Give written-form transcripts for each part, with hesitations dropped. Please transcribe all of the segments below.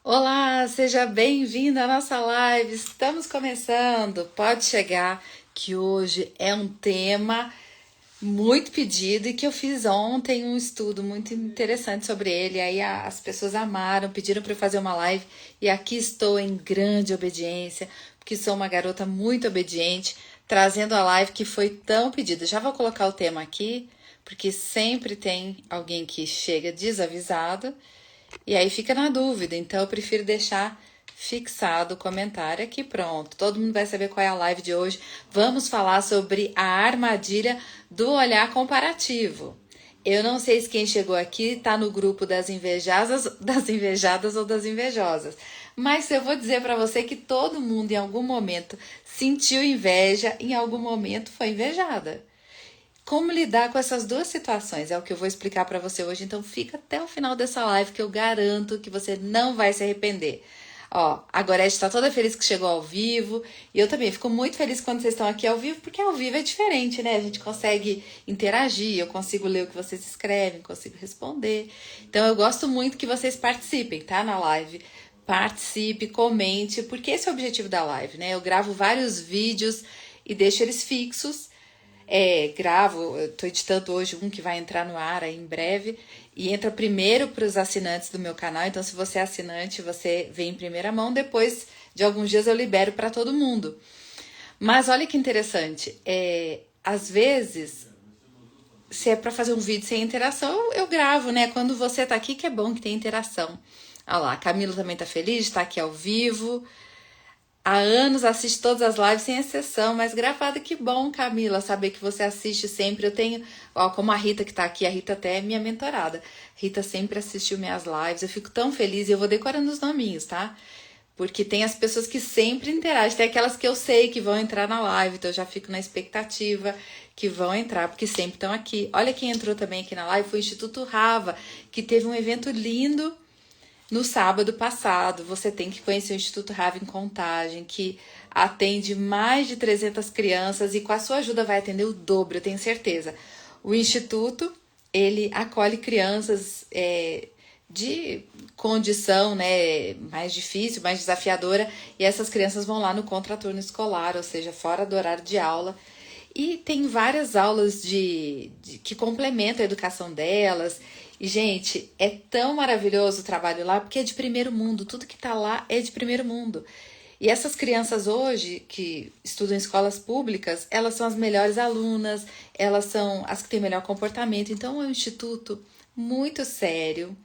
Olá, seja bem-vindo à nossa live. Estamos começando. Pode chegar que hoje é um tema muito pedido e que eu fiz ontem um estudo muito interessante sobre ele. Aí as pessoas amaram, pediram para eu fazer uma live e aqui estou em grande obediência, porque sou uma garota muito obediente, trazendo a live que foi tão pedida. Já vou colocar o tema aqui, porque sempre tem alguém que chega desavisado e aí fica na dúvida, então eu prefiro deixar fixado o comentário aqui, pronto. Todo mundo vai saber qual é a live de hoje. Vamos falar sobre a armadilha do olhar comparativo. Eu não sei se quem chegou aqui está no grupo das invejadas ou das invejosas. Mas eu vou dizer para você que todo mundo em algum momento sentiu inveja, em algum momento foi invejada. Como lidar com essas duas situações é o que eu vou explicar para você hoje, então fica até o final dessa live que eu garanto que você não vai se arrepender. Ó, a Gorete está toda feliz que chegou ao vivo e eu também fico muito feliz quando vocês estão aqui ao vivo, porque ao vivo é diferente, né? A gente consegue interagir, eu consigo ler o que vocês escrevem, consigo responder. Então eu gosto muito que vocês participem, tá? Na live. Participe, comente, porque esse é o objetivo da live, né? Eu gravo vários vídeos e deixo eles fixos. Gravo, eu tô editando hoje um que vai entrar no ar aí em breve e entra primeiro para os assinantes do meu canal. Então, se você é assinante, você vê em primeira mão. Depois de alguns dias eu libero para todo mundo. Mas olha que interessante, às vezes, se é para fazer um vídeo sem interação, eu gravo, né? Quando você tá aqui, que é bom que tem interação. Olha lá, a Camila também tá feliz, tá aqui ao vivo. Há anos assisto todas as lives sem exceção, mas gravada, que bom, Camila, saber que você assiste sempre. Eu tenho, ó, como a Rita que tá aqui, a Rita até é minha mentorada. Rita sempre assistiu minhas lives, eu fico tão feliz e eu vou decorando os nominhos, tá? Porque tem as pessoas que sempre interagem, tem aquelas que eu sei que vão entrar na live, então eu já fico na expectativa que vão entrar, porque sempre estão aqui. Olha quem entrou também aqui na live, foi o Instituto Rava, que teve um evento lindo no sábado passado. Você tem que conhecer o Instituto Rava em Contagem, que atende mais de 300 crianças e com a sua ajuda vai atender o dobro, eu tenho certeza. O Instituto, ele acolhe crianças de condição, né, mais difícil, mais desafiadora, e essas crianças vão lá no contraturno escolar, ou seja, fora do horário de aula. E tem várias aulas que complementam a educação delas. E, gente, é tão maravilhoso o trabalho lá, porque é de primeiro mundo. Tudo que tá lá é de primeiro mundo. E essas crianças hoje, que estudam em escolas públicas, elas são as melhores alunas, elas são as que têm melhor comportamento. Então, é um instituto muito sério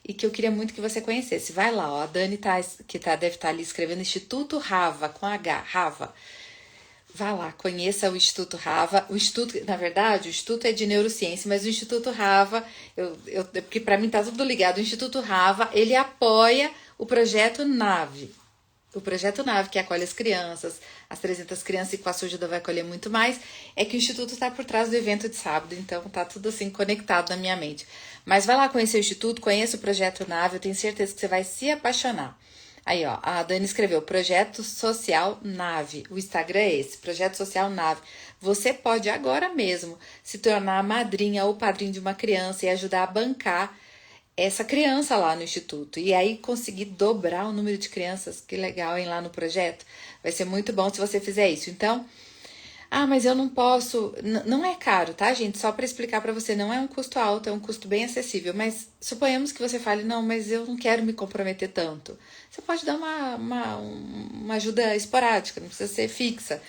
e que eu queria muito que você conhecesse. Vai lá, ó, a Dani deve estar ali escrevendo Instituto Rava, com H, Rava. Vá lá, conheça o Instituto Rava. O Instituto, na verdade, o Instituto é de Neurociência, mas o Instituto Rava, porque para mim tá tudo ligado. O Instituto Rava, ele apoia o projeto NAVE. O projeto NAVE, que acolhe as crianças, as 300 crianças, e com a sua ajuda vai acolher muito mais, é que o Instituto está por trás do evento de sábado, então tá tudo assim conectado na minha mente. Mas vai lá conhecer o Instituto, conheça o projeto NAVE, eu tenho certeza que você vai se apaixonar. Aí, ó, a Dani escreveu Projeto Social Nave. O Instagram é esse, Projeto Social Nave. Você pode agora mesmo se tornar a madrinha ou padrinho de uma criança e ajudar a bancar essa criança lá no instituto. E aí conseguir dobrar o número de crianças. Que legal, hein, lá no projeto. Vai ser muito bom se você fizer isso. Então, mas eu não posso. Não é caro, tá, gente? Só para explicar para você, não é um custo alto, é um custo bem acessível. Mas suponhamos que você fale, não, mas eu não quero me comprometer tanto. Você pode dar uma ajuda esporádica, não precisa ser fixa.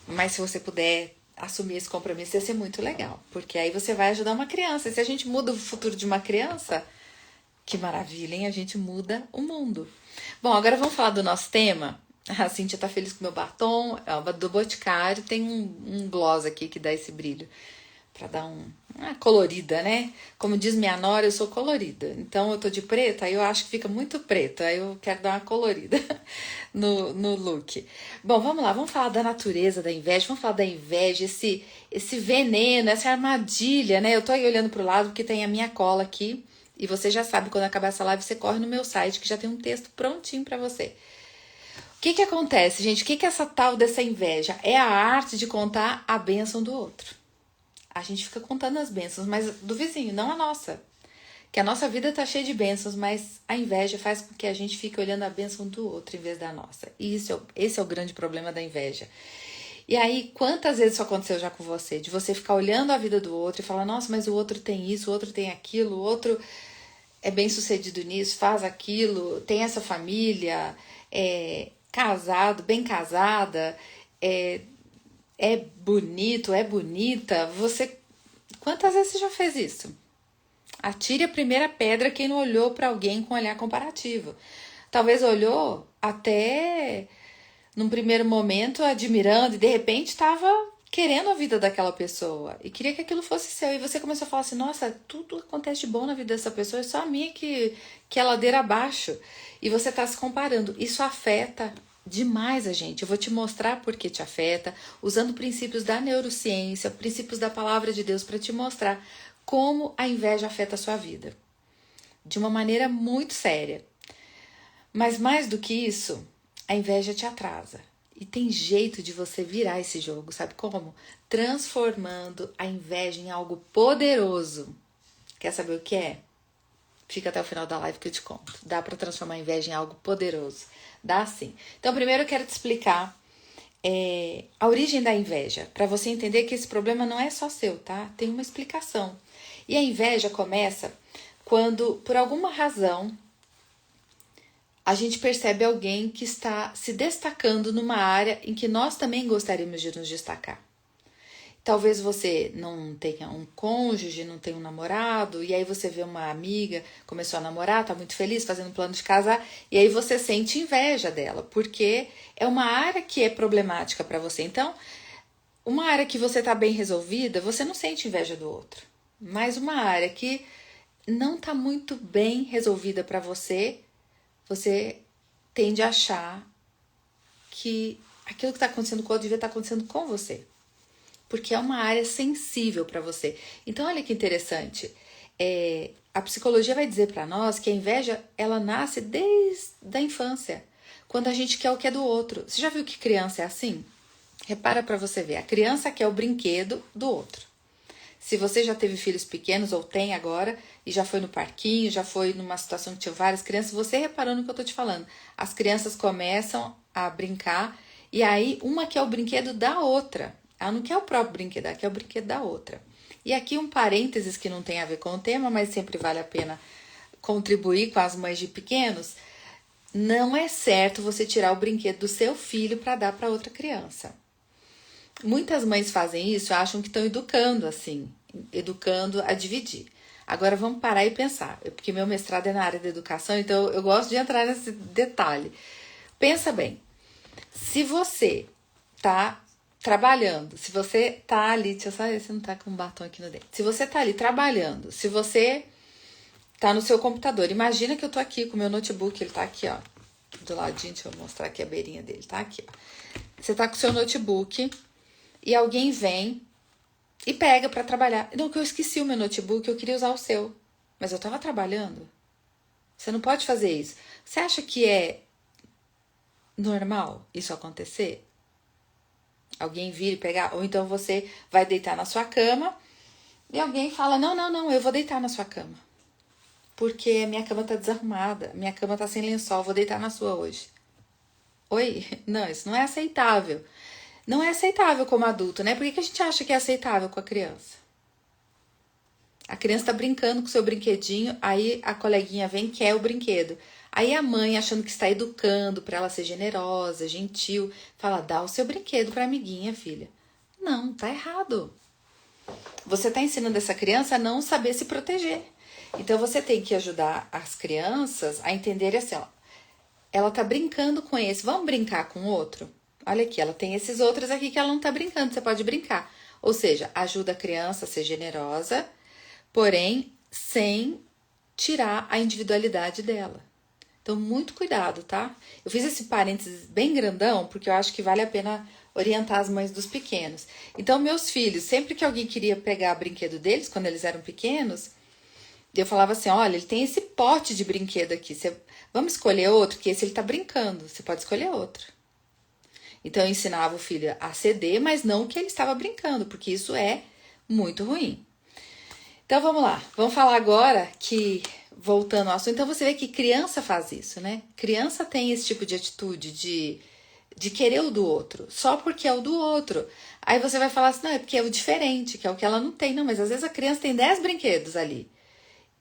Mas se você puder assumir esse compromisso, ia ser muito legal. Porque aí você vai ajudar uma criança. E se a gente muda o futuro de uma criança, que maravilha, hein? A gente muda o mundo. Bom, agora vamos falar do nosso tema. A Cintia tá feliz com o meu batom, do Boticário. Tem um gloss aqui que dá esse brilho. Pra dar uma colorida, né? Como diz minha nora, eu sou colorida. Então eu tô de preto, aí eu acho que fica muito preto. Aí eu quero dar uma colorida no look. Bom, vamos lá, vamos falar da natureza da inveja. Vamos falar da inveja, esse veneno, essa armadilha, né? Eu tô aí olhando pro lado porque tem a minha cola aqui. E você já sabe, quando acabar essa live, você corre no meu site que já tem um texto prontinho pra você. O que acontece, gente? O que é essa tal dessa inveja? É a arte de contar a bênção do outro. A gente fica contando as bênçãos, mas do vizinho, não a nossa. Que a nossa vida tá cheia de bênçãos, mas a inveja faz com que a gente fique olhando a bênção do outro em vez da nossa. E esse é o grande problema da inveja. E aí, quantas vezes isso aconteceu já com você? De você ficar olhando a vida do outro e falar, nossa, mas o outro tem isso, o outro tem aquilo, o outro é bem sucedido nisso, faz aquilo, tem essa família, é casado, bem casada, é bonito, é bonita. Quantas vezes você já fez isso? Atire a primeira pedra quem não olhou para alguém com olhar comparativo. Talvez olhou até num primeiro momento admirando e de repente estava querendo a vida daquela pessoa e queria que aquilo fosse seu. E você começou a falar assim, nossa, tudo acontece de bom na vida dessa pessoa, é só a minha que é ladeira abaixo. E você está se comparando. Isso afeta demais a gente. Eu vou te mostrar por que te afeta, usando princípios da neurociência, princípios da palavra de Deus para te mostrar como a inveja afeta a sua vida. De uma maneira muito séria. Mas mais do que isso, a inveja te atrasa. E tem jeito de você virar esse jogo, sabe como? Transformando a inveja em algo poderoso. Quer saber o que é? Fica até o final da live que eu te conto. Dá para transformar a inveja em algo poderoso. Dá sim. Então, primeiro eu quero te explicar a origem da inveja. Para você entender que esse problema não é só seu, tá? Tem uma explicação. E a inveja começa quando, por alguma razão, a gente percebe alguém que está se destacando numa área em que nós também gostaríamos de nos destacar. Talvez você não tenha um cônjuge, não tenha um namorado, e aí você vê uma amiga, começou a namorar, tá muito feliz, fazendo plano de casar, e aí você sente inveja dela, porque é uma área que é problemática para você. Então, uma área que você tá bem resolvida, você não sente inveja do outro. Mas uma área que não tá muito bem resolvida para você tende a achar que aquilo que está acontecendo com o outro devia estar acontecendo com você. Porque é uma área sensível para você. Então, olha que interessante. A psicologia vai dizer para nós que a inveja, ela nasce desde a infância. Quando a gente quer o que é do outro. Você já viu que criança é assim? Repara para você ver. A criança quer o brinquedo do outro. Se você já teve filhos pequenos ou tem agora e já foi no parquinho, já foi numa situação que tinha várias crianças, você reparou no que eu tô te falando. As crianças começam a brincar e aí uma quer o brinquedo da outra. Ela não quer o próprio brinquedo, ela quer o brinquedo da outra. E aqui um parênteses que não tem a ver com o tema, mas sempre vale a pena contribuir com as mães de pequenos. Não é certo você tirar o brinquedo do seu filho para dar para outra criança. Muitas mães fazem isso, acham que estão educando assim, educando a dividir. Agora vamos parar e pensar, porque meu mestrado é na área da educação, então eu gosto de entrar nesse detalhe. Pensa bem, se você tá trabalhando, se você tá ali, deixa eu só ver se não tá com um batom aqui no dente. Se você tá ali trabalhando, se você tá no seu computador, imagina que eu tô aqui com o meu notebook, ele tá aqui, ó, do ladinho, deixa eu mostrar aqui a beirinha dele, tá aqui, ó. Você tá com o seu notebook e alguém vem e pega pra trabalhar. Não, que eu esqueci o meu notebook, eu queria usar o seu, mas eu tava trabalhando. Você não pode fazer isso. Você acha que é normal isso acontecer? Alguém vir e pegar, ou então você vai deitar na sua cama e alguém fala, não, eu vou deitar na sua cama. Porque minha cama tá desarrumada, minha cama tá sem lençol, vou deitar na sua hoje. Oi? Não, isso não é aceitável. Não é aceitável como adulto, né? Por que a gente acha que é aceitável com a criança? A criança tá brincando com o seu brinquedinho, aí a coleguinha vem e quer o brinquedo. Aí a mãe, achando que está educando para ela ser generosa, gentil, fala, dá o seu brinquedo para a amiguinha, filha. Não, tá errado. Você tá ensinando essa criança a não saber se proteger. Então você tem que ajudar as crianças a entenderem assim, ó, ela tá brincando com esse, vamos brincar com outro? Olha aqui, ela tem esses outros aqui que ela não tá brincando, você pode brincar. Ou seja, ajuda a criança a ser generosa, porém sem tirar a individualidade dela. Então, muito cuidado, tá? Eu fiz esse parênteses bem grandão, porque eu acho que vale a pena orientar as mães dos pequenos. Então, meus filhos, sempre que alguém queria pegar brinquedo deles, quando eles eram pequenos, eu falava assim, olha, ele tem esse pote de brinquedo aqui, vamos escolher outro, que esse ele tá brincando, você pode escolher outro. Então, eu ensinava o filho a ceder, mas não que ele estava brincando, porque isso é muito ruim. Então vamos lá, vamos falar agora que, voltando ao assunto, então você vê que criança faz isso, né? Criança tem esse tipo de atitude de querer o do outro, só porque é o do outro. Aí você vai falar assim, não, é porque é o diferente, que é o que ela não tem. Não, mas às vezes a criança tem 10 brinquedos ali.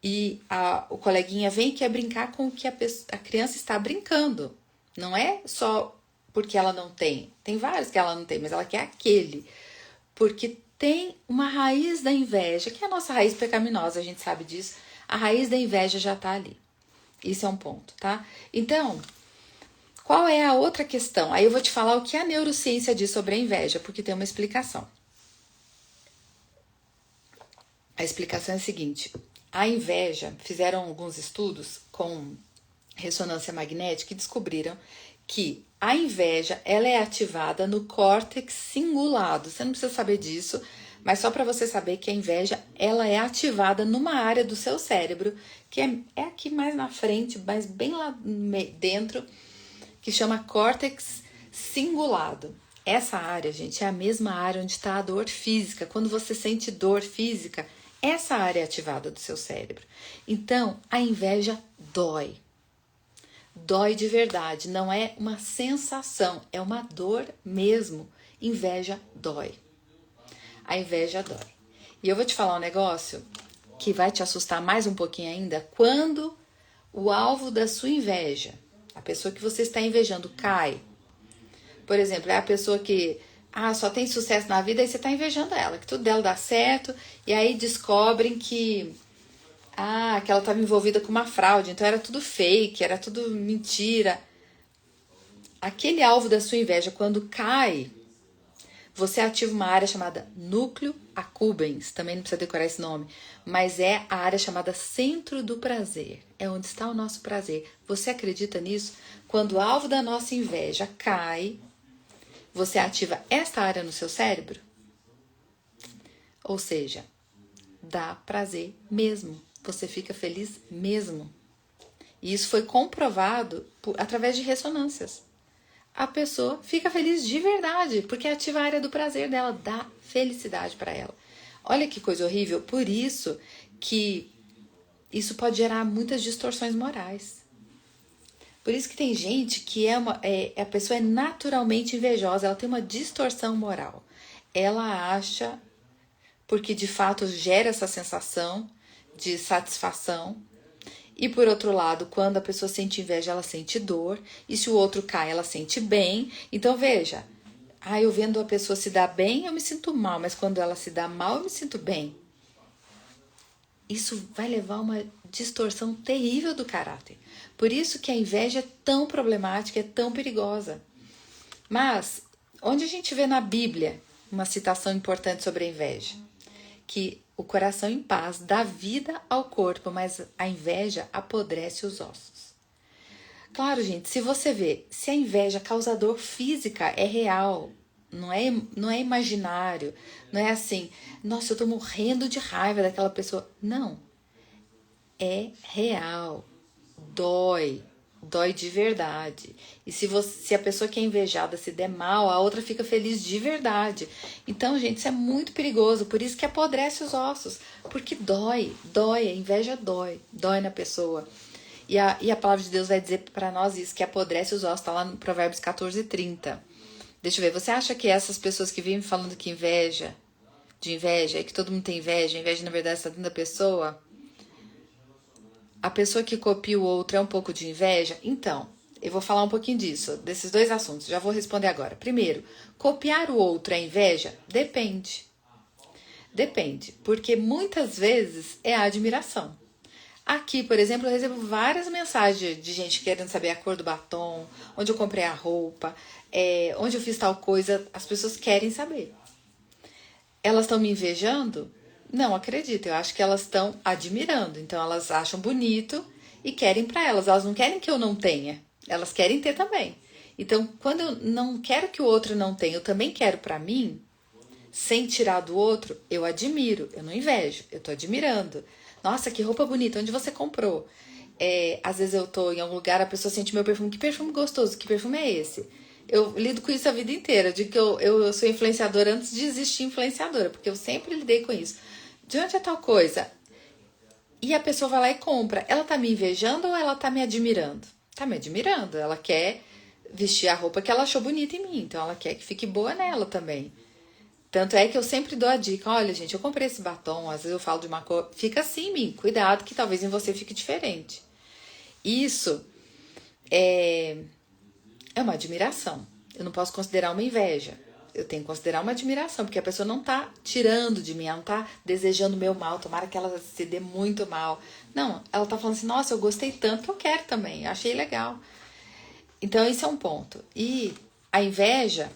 E o coleguinha vem e quer brincar com o que a criança está brincando. Não é só porque ela não tem. Tem vários que ela não tem, mas ela quer aquele. Porque tem uma raiz da inveja, que é a nossa raiz pecaminosa, a gente sabe disso. A raiz da inveja já está ali. Isso é um ponto, tá? Então, qual é a outra questão? Aí eu vou te falar o que a neurociência diz sobre a inveja, porque tem uma explicação. A explicação é a seguinte: a inveja, fizeram alguns estudos com ressonância magnética e descobriram que a inveja ela é ativada no córtex cingulado. Você não precisa saber disso, mas só para você saber que a inveja ela é ativada numa área do seu cérebro, que é aqui mais na frente, mas bem lá dentro, que chama córtex cingulado. Essa área, gente, é a mesma área onde está a dor física. Quando você sente dor física, essa área é ativada do seu cérebro. Então, a inveja dói. Dói de verdade, não é uma sensação, é uma dor mesmo. Inveja dói. A inveja dói. E eu vou te falar um negócio que vai te assustar mais um pouquinho ainda. Quando o alvo da sua inveja, a pessoa que você está invejando, cai. Por exemplo, é a pessoa que só tem sucesso na vida, aí você está invejando ela, que tudo dela dá certo, e aí descobrem que ela estava envolvida com uma fraude, então era tudo fake, era tudo mentira. Aquele alvo da sua inveja, quando cai, você ativa uma área chamada núcleo accumbens, também não precisa decorar esse nome, mas é a área chamada centro do prazer, é onde está o nosso prazer. Você acredita nisso? Quando o alvo da nossa inveja cai, você ativa esta área no seu cérebro? Ou seja, dá prazer mesmo. Você fica feliz mesmo. E isso foi comprovado através de ressonâncias. A pessoa fica feliz de verdade, porque ativa a área do prazer dela, dá felicidade para ela. Olha que coisa horrível. Por isso que isso pode gerar muitas distorções morais. Por isso que tem gente que a pessoa é naturalmente invejosa, ela tem uma distorção moral. Ela acha, porque de fato gera essa sensação de satisfação. E por outro lado, quando a pessoa sente inveja, ela sente dor. E se o outro cai, ela sente bem. Então veja, eu vendo a pessoa se dar bem, eu me sinto mal. Mas quando ela se dá mal, eu me sinto bem. Isso vai levar a uma distorção terrível do caráter. Por isso que a inveja é tão problemática, é tão perigosa. Mas, onde a gente vê na Bíblia uma citação importante sobre a inveja? Que o coração em paz dá vida ao corpo, mas a inveja apodrece os ossos. Claro, gente, se você vê, se a inveja causa dor física, é real, não é imaginário, não é assim, nossa, eu tô morrendo de raiva daquela pessoa. Não, é real, dói de verdade. E se a pessoa que é invejada se der mal, a outra fica feliz de verdade. Então, gente, isso é muito perigoso, por isso que apodrece os ossos, porque dói, a inveja dói na pessoa. E a palavra de Deus vai dizer para nós isso, que apodrece os ossos, tá lá no Provérbios 14:30. Deixa eu ver, você acha que essas pessoas que vivem falando que inveja, que todo mundo tem inveja na verdade está dentro da pessoa? A pessoa que copia o outro é um pouco de inveja? Então, eu vou falar um pouquinho disso, desses dois assuntos, já vou responder agora. Primeiro, copiar o outro é inveja? Depende. Depende, porque muitas vezes é a admiração. Aqui, por exemplo, eu recebo várias mensagens de gente querendo saber a cor do batom, onde eu comprei a roupa, onde eu fiz tal coisa, as pessoas querem saber. Elas estão me invejando? Não acredito, eu acho que elas estão admirando. Então elas acham bonito e querem para elas. Elas não querem que eu não tenha, elas querem ter também. Então, quando eu não quero que o outro não tenha, eu também quero para mim, sem tirar do outro, eu admiro, eu não invejo, eu tô admirando. Nossa, que roupa bonita, onde você comprou? Às vezes eu tô em algum lugar, a pessoa sente meu perfume, que perfume gostoso, que perfume é esse? Eu lido com isso a vida inteira, de que eu sou influenciadora antes de existir influenciadora, porque eu sempre lidei com isso. De onde é tal coisa? E a pessoa vai lá e compra. Ela tá me invejando ou ela tá me admirando? Tá me admirando. Ela quer vestir a roupa que ela achou bonita em mim. Então ela quer que fique boa nela também. Tanto é que eu sempre dou a dica. Olha, gente, eu comprei esse batom. Às vezes eu falo de uma cor. Fica assim em mim. Cuidado que talvez em você fique diferente. Isso é uma admiração. Eu não posso considerar uma inveja. Eu tenho que considerar uma admiração, porque a pessoa não tá tirando de mim, ela não tá desejando o meu mal, tomara que ela se dê muito mal. Não, ela tá falando assim, nossa, eu gostei tanto que eu quero também, achei legal. Então, esse é um ponto. E a inveja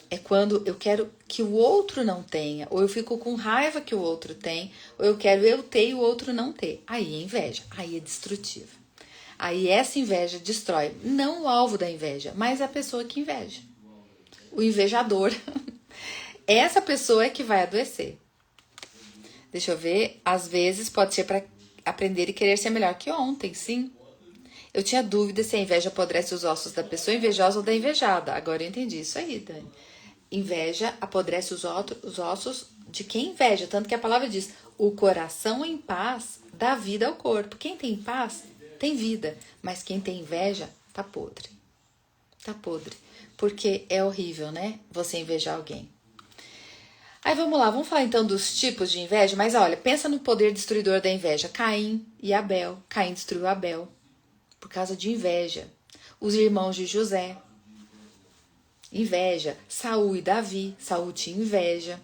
é quando eu quero que o outro não tenha, ou eu fico com raiva que o outro tem, ou eu quero eu ter e o outro não ter. Aí é inveja, aí é destrutiva. Aí essa inveja destrói, não o alvo da inveja, mas a pessoa que inveja. O invejador. Essa pessoa é que vai adoecer. Deixa eu ver, às vezes pode ser para aprender e querer ser melhor que ontem, sim. Eu tinha dúvida se a inveja apodrece os ossos da pessoa invejosa ou da invejada. Agora eu entendi isso aí, Dani. Inveja apodrece os ossos de quem inveja. Tanto que a palavra diz, o coração em paz dá vida ao corpo. Quem tem paz tem vida, mas quem tem inveja tá podre. Tá podre. Porque é horrível, né? Você invejar alguém. Aí vamos lá, vamos falar então dos tipos de inveja. Mas olha, pensa no poder destruidor da inveja. Caim e Abel. Caim destruiu Abel por causa de inveja. Os irmãos de José. Inveja. Saul e Davi. Saul tinha inveja.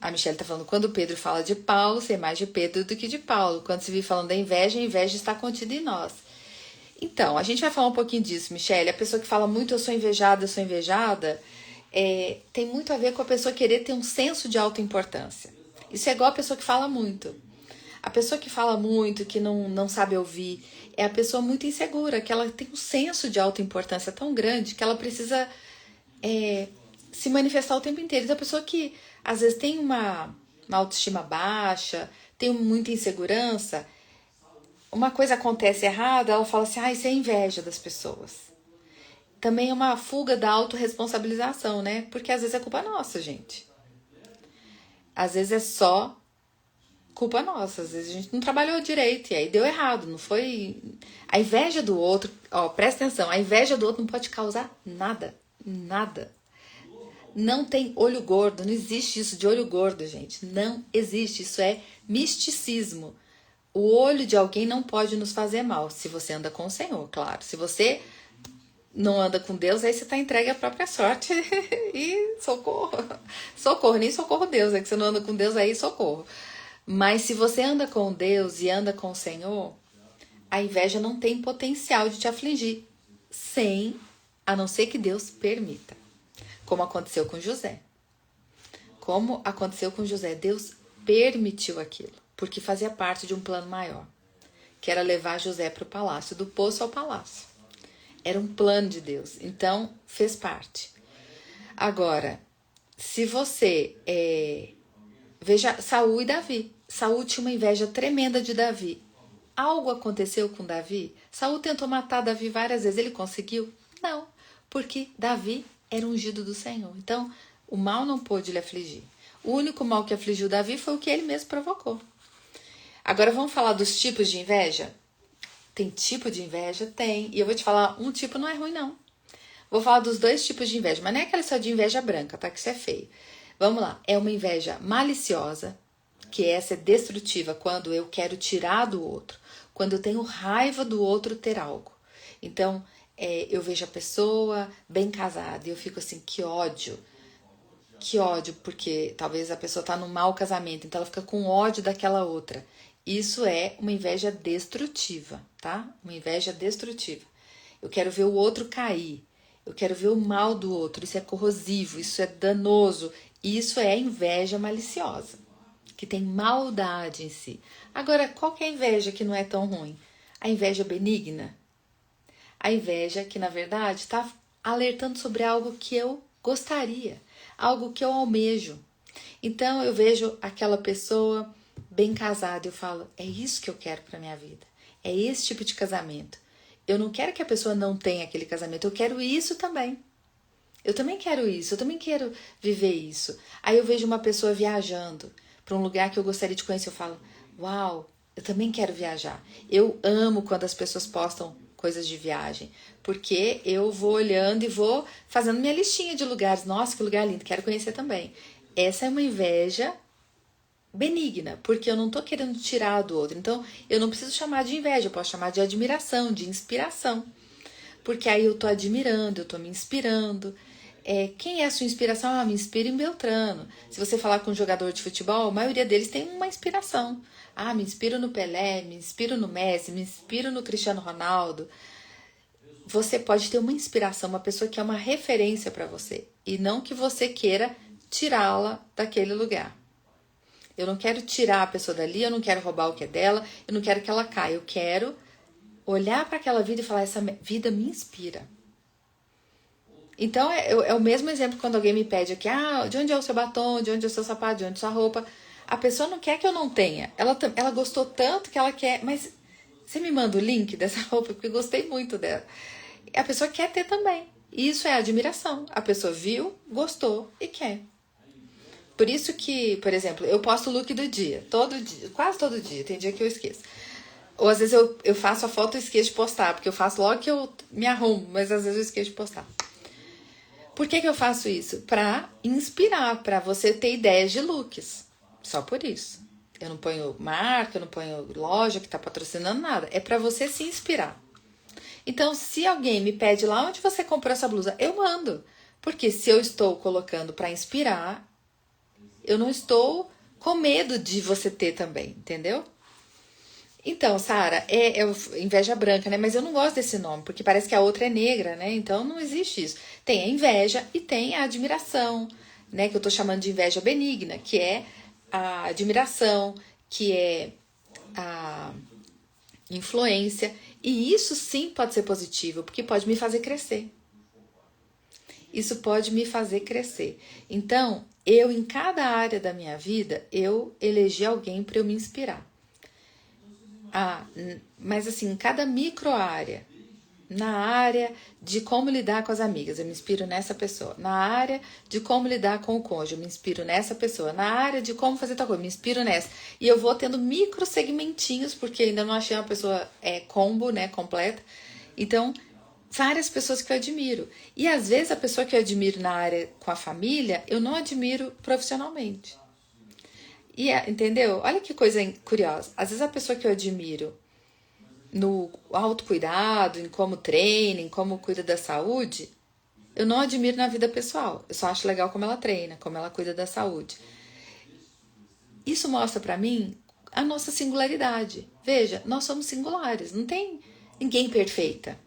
A Michelle tá falando, quando Pedro fala de Paulo, sei mais de Pedro do que de Paulo. Quando se vive falando da inveja, a inveja está contida em nós. Então, a gente vai falar um pouquinho disso, Michelle. A pessoa que fala muito, eu sou invejada, tem muito a ver com a pessoa querer ter um senso de autoimportância. Isso é igual a pessoa que fala muito. A pessoa que fala muito, que não sabe ouvir, é a pessoa muito insegura, que ela tem um senso de autoimportância tão grande que ela precisa se manifestar o tempo inteiro. Então, a pessoa que às vezes tem uma autoestima baixa, tem muita insegurança, uma coisa acontece errada, ela fala assim, isso é inveja das pessoas. Também é uma fuga da autorresponsabilização, né? Porque às vezes é culpa nossa, gente. Às vezes é só culpa nossa. Às vezes a gente não trabalhou direito e aí deu errado. Não foi... A inveja do outro... presta atenção. A inveja do outro não pode causar nada. Nada. Não tem olho gordo. Não existe isso de olho gordo, gente. Não existe. Isso é misticismo. O olho de alguém não pode nos fazer mal. Se você anda com o Senhor, claro. Se você não anda com Deus, aí você está entregue à própria sorte. E socorro. Socorro, nem socorro Deus. É que você não anda com Deus, aí socorro. Mas se você anda com Deus e anda com o Senhor, a inveja não tem potencial de te afligir. A não ser que Deus permita. Como aconteceu com José. Como aconteceu com José. Deus permitiu aquilo. Porque fazia parte de um plano maior. Que era levar José para o palácio. Do poço ao palácio. Era um plano de Deus. Então, fez parte. Agora, se você... veja Saul e Davi. Saul tinha uma inveja tremenda de Davi. Algo aconteceu com Davi? Saul tentou matar Davi várias vezes. Ele conseguiu? Não. Porque Davi era ungido do Senhor. Então, o mal não pôde lhe afligir. O único mal que afligiu Davi foi o que ele mesmo provocou. Agora vamos falar dos tipos de inveja? Tem tipo de inveja? Tem. E eu vou te falar, um tipo não é ruim, não. Vou falar dos dois tipos de inveja, mas não é aquela só de inveja branca, tá? Que isso é feio. Vamos lá. É uma inveja maliciosa, que essa é destrutiva, quando eu quero tirar do outro. Quando eu tenho raiva do outro ter algo. Então, eu vejo a pessoa bem casada e eu fico assim, que ódio. Que ódio, porque talvez a pessoa tá num mau casamento, então ela fica com ódio daquela outra. Isso é uma inveja destrutiva, tá? Uma inveja destrutiva. Eu quero ver o outro cair. Eu quero ver o mal do outro. Isso é corrosivo, isso é danoso. Isso é inveja maliciosa, que tem maldade em si. Agora, qual que é a inveja que não é tão ruim? A inveja benigna. A inveja que, na verdade, está alertando sobre algo que eu gostaria, algo que eu almejo. Então, eu vejo aquela pessoa bem casada, eu falo, é isso que eu quero para minha vida. É esse tipo de casamento. Eu não quero que a pessoa não tenha aquele casamento, eu quero isso também. Eu também quero isso, eu também quero viver isso. Aí eu vejo uma pessoa viajando para um lugar que eu gostaria de conhecer, eu falo, Uau, eu também quero viajar. Eu amo quando as pessoas postam coisas de viagem, porque eu vou olhando e vou fazendo minha listinha de lugares. Nossa, que lugar lindo, quero conhecer também. Essa é uma inveja benigna, porque eu não tô querendo tirar do outro. Então, eu não preciso chamar de inveja, eu posso chamar de admiração, de inspiração. Porque aí eu tô admirando, eu tô me inspirando. Quem é a sua inspiração? Ah, me inspira em Beltrano. Se você falar com um jogador de futebol, a maioria deles tem uma inspiração. Ah, me inspiro no Pelé, me inspiro no Messi, me inspiro no Cristiano Ronaldo. Você pode ter uma inspiração, uma pessoa que é uma referência para você. E não que você queira tirá-la daquele lugar. Eu não quero tirar a pessoa dali, eu não quero roubar o que é dela, eu não quero que ela caia. Eu quero olhar para aquela vida e falar, essa vida me inspira. Então é o mesmo exemplo quando alguém me pede aqui, de onde é o seu batom, de onde é o seu sapato, de onde é a sua roupa. A pessoa não quer que eu não tenha. Ela gostou tanto que ela quer, mas você me manda o link dessa roupa, porque eu gostei muito dela. A pessoa quer ter também. Isso é admiração. A pessoa viu, gostou e quer. Por isso que, por exemplo, eu posto o look do dia, todo dia, quase todo dia, tem dia que eu esqueço. Ou às vezes eu faço a foto e esqueço de postar, porque eu faço logo que eu me arrumo, mas às vezes eu esqueço de postar. Por que eu faço isso? Pra inspirar, pra você ter ideias de looks. Só por isso. Eu não ponho marca, eu não ponho loja que tá patrocinando nada. É pra você se inspirar. Então, se alguém me pede lá onde você comprou essa blusa, eu mando. Porque se eu estou colocando pra inspirar, eu não estou com medo de você ter também, entendeu? Então, Sara, é inveja branca, né? Mas eu não gosto desse nome, porque parece que a outra é negra, né? Então não existe isso. Tem a inveja e tem a admiração, né? Que eu tô chamando de inveja benigna, que é a admiração, que é a influência. E isso sim pode ser positivo, porque pode me fazer crescer. Isso pode me fazer crescer. Então, eu, em cada área da minha vida, eu elegi alguém para eu me inspirar. Mas assim, em cada micro área, na área de como lidar com as amigas, eu me inspiro nessa pessoa. Na área de como lidar com o cônjuge, eu me inspiro nessa pessoa. Na área de como fazer tal coisa, eu me inspiro nessa. E eu vou tendo micro segmentinhos, porque ainda não achei uma pessoa combo, né, completa. Então, várias pessoas que eu admiro. E às vezes a pessoa que eu admiro na área com a família, eu não admiro profissionalmente. E entendeu? Olha que coisa curiosa. Às vezes a pessoa que eu admiro no autocuidado, em como treina, em como cuida da saúde, eu não admiro na vida pessoal. Eu só acho legal como ela treina, como ela cuida da saúde. Isso mostra pra mim a nossa singularidade. Veja, nós somos singulares, não tem ninguém perfeita.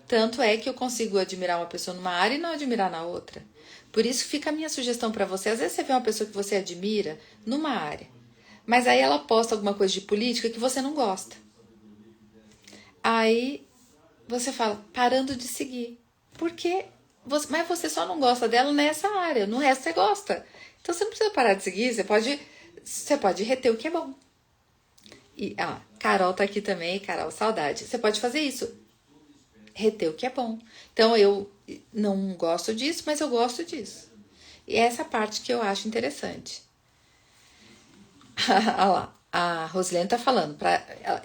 Tanto é que eu consigo admirar uma pessoa numa área e não admirar na outra. Por isso fica a minha sugestão para você. Às vezes você vê uma pessoa que você admira numa área, mas aí ela posta alguma coisa de política que você não gosta. Aí você fala, parando de seguir. Porque mas você só não gosta dela nessa área, no resto você gosta. Então você não precisa parar de seguir, você pode reter o que é bom. E Carol tá aqui também, Carol, saudade. Você pode fazer isso, reter o que é bom. Então eu não gosto disso, mas eu gosto disso. E essa parte que eu acho interessante. Olha lá, a Rosilene tá falando,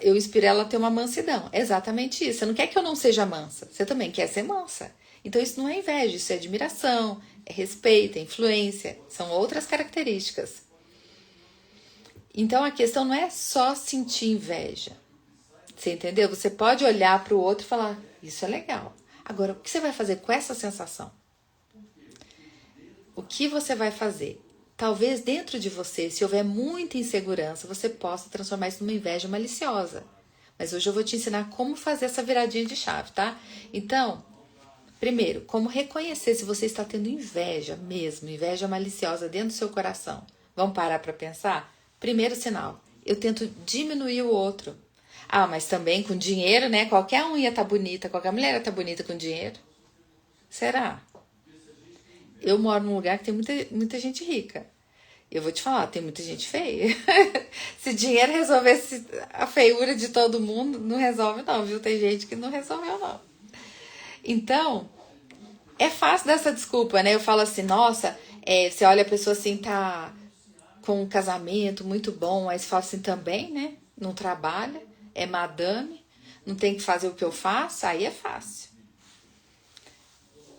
eu inspirei ela a ter uma mansidão. É exatamente isso. Você não quer que eu não seja mansa, você também quer ser mansa. Então isso não é inveja, isso é admiração, é respeito, é influência, são outras características. Então a questão não é só sentir inveja. Você entendeu? Você pode olhar para o outro e falar, isso é legal. Agora, o que você vai fazer com essa sensação? O que você vai fazer? Talvez dentro de você, se houver muita insegurança, você possa transformar isso numa inveja maliciosa. Mas hoje eu vou te ensinar como fazer essa viradinha de chave, tá? Então, primeiro, como reconhecer se você está tendo inveja mesmo, inveja maliciosa dentro do seu coração. Vamos parar para pensar? Primeiro sinal, eu tento diminuir o outro. Mas também com dinheiro, né? Qualquer um ia estar bonita, qualquer mulher ia estar bonita com dinheiro. Será? Eu moro num lugar que tem muita gente rica. Eu vou te falar, tem muita gente feia. Se dinheiro resolvesse a feiura de todo mundo, não resolve não, viu? Tem gente que não resolveu não. Então, é fácil dessa desculpa, né? Eu falo assim, nossa, você olha a pessoa assim, tá com um casamento muito bom, aí você fala assim também, né? Não trabalha, é madame, não tem que fazer o que eu faço, aí é fácil.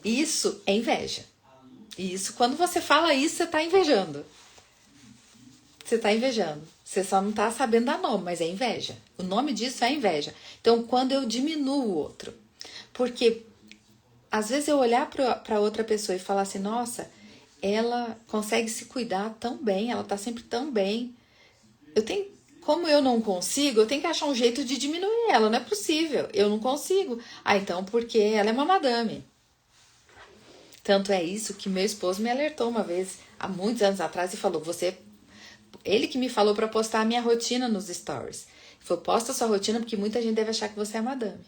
Isso é inveja. Isso, quando você fala isso, você tá invejando. Você tá invejando. Você só não tá sabendo dar nome, mas é inveja. O nome disso é inveja. Então, quando eu diminuo o outro. Porque, às vezes, eu olhar pra outra pessoa e falar assim, nossa, ela consegue se cuidar tão bem, ela tá sempre tão bem. Como eu não consigo, eu tenho que achar um jeito de diminuir ela, não é possível. Eu não consigo. Ah, então, porque ela é uma madame. Tanto é isso que meu esposo me alertou uma vez, há muitos anos atrás, e falou, ele que me falou para postar a minha rotina nos stories. Ele falou, posta a sua rotina porque muita gente deve achar que você é madame.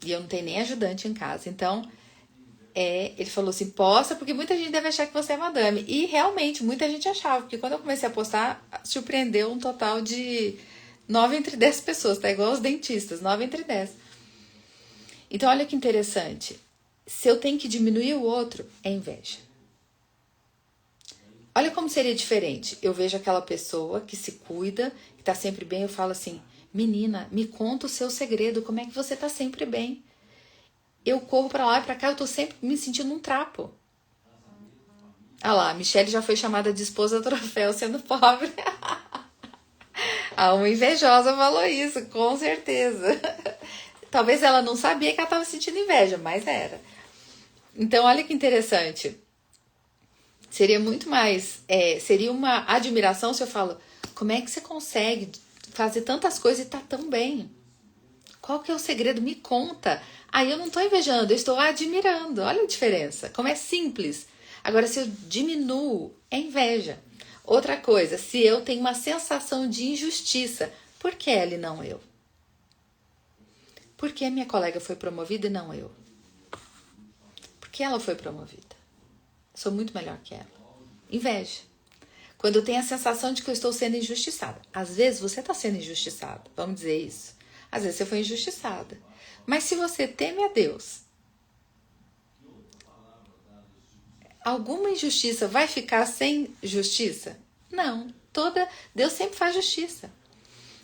E eu não tenho nem ajudante em casa. Então, ele falou assim, posta porque muita gente deve achar que você é madame. E realmente, muita gente achava, porque quando eu comecei a postar, surpreendeu um total de 9 entre 10 pessoas, tá igual os dentistas, 9 entre 10. Então, olha que interessante. Se eu tenho que diminuir o outro, é inveja. Olha como seria diferente. Eu vejo aquela pessoa que se cuida, que tá sempre bem, eu falo assim, menina, me conta o seu segredo, como é que você tá sempre bem? Eu corro pra lá e pra cá, eu tô sempre me sentindo um trapo. Ah lá, a Michelle já foi chamada de esposa troféu sendo pobre. Uma invejosa falou isso, com certeza. Talvez ela não sabia que ela tava sentindo inveja, mas era. Então, olha que interessante. Seria muito mais, seria uma admiração se eu falo, como é que você consegue fazer tantas coisas e tá tão bem? Qual que é o segredo? Me conta. Aí eu não tô invejando, eu estou admirando. Olha a diferença, como é simples. Agora, se eu diminuo, é inveja. Outra coisa, se eu tenho uma sensação de injustiça, por que ela e não eu? Por que a minha colega foi promovida e não eu? Por que ela foi promovida? Sou muito melhor que ela. Inveja. Quando eu tenho a sensação de que eu estou sendo injustiçada. Às vezes você está sendo injustiçada, vamos dizer isso. Às vezes você foi injustiçada. Mas se você teme a Deus, alguma injustiça vai ficar sem justiça? Não. Deus sempre faz justiça.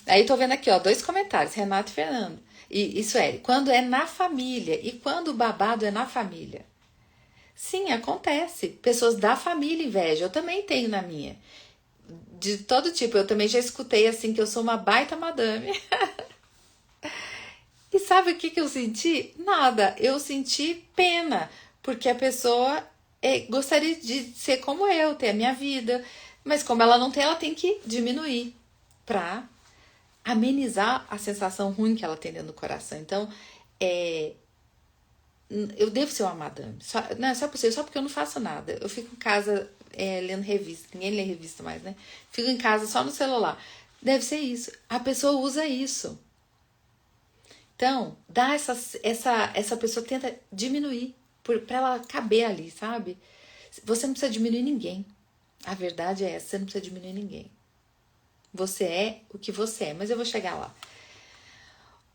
Aí tô vendo aqui, 2 comentários, Renato e Fernando. E Sueli, quando é na família e quando o babado é na família. Sim, acontece. Pessoas da família invejam. Eu também tenho na minha. De todo tipo. Eu também já escutei assim que eu sou uma baita madame. E sabe o que eu senti? Nada. Eu senti pena. Porque a pessoa gostaria de ser como eu, ter a minha vida. Mas como ela não tem, ela tem que diminuir. Pra amenizar a sensação ruim que ela tem dentro do coração. Então, eu devo ser uma madame. Só porque eu não faço nada. Eu fico em casa lendo revista. Ninguém lê revista mais, né? Fico em casa só no celular. Deve ser isso. A pessoa usa isso. Então, essa pessoa tenta diminuir pra ela caber ali, sabe? Você não precisa diminuir ninguém. A verdade é essa, você não precisa diminuir ninguém. Você é o que você é, mas eu vou chegar lá.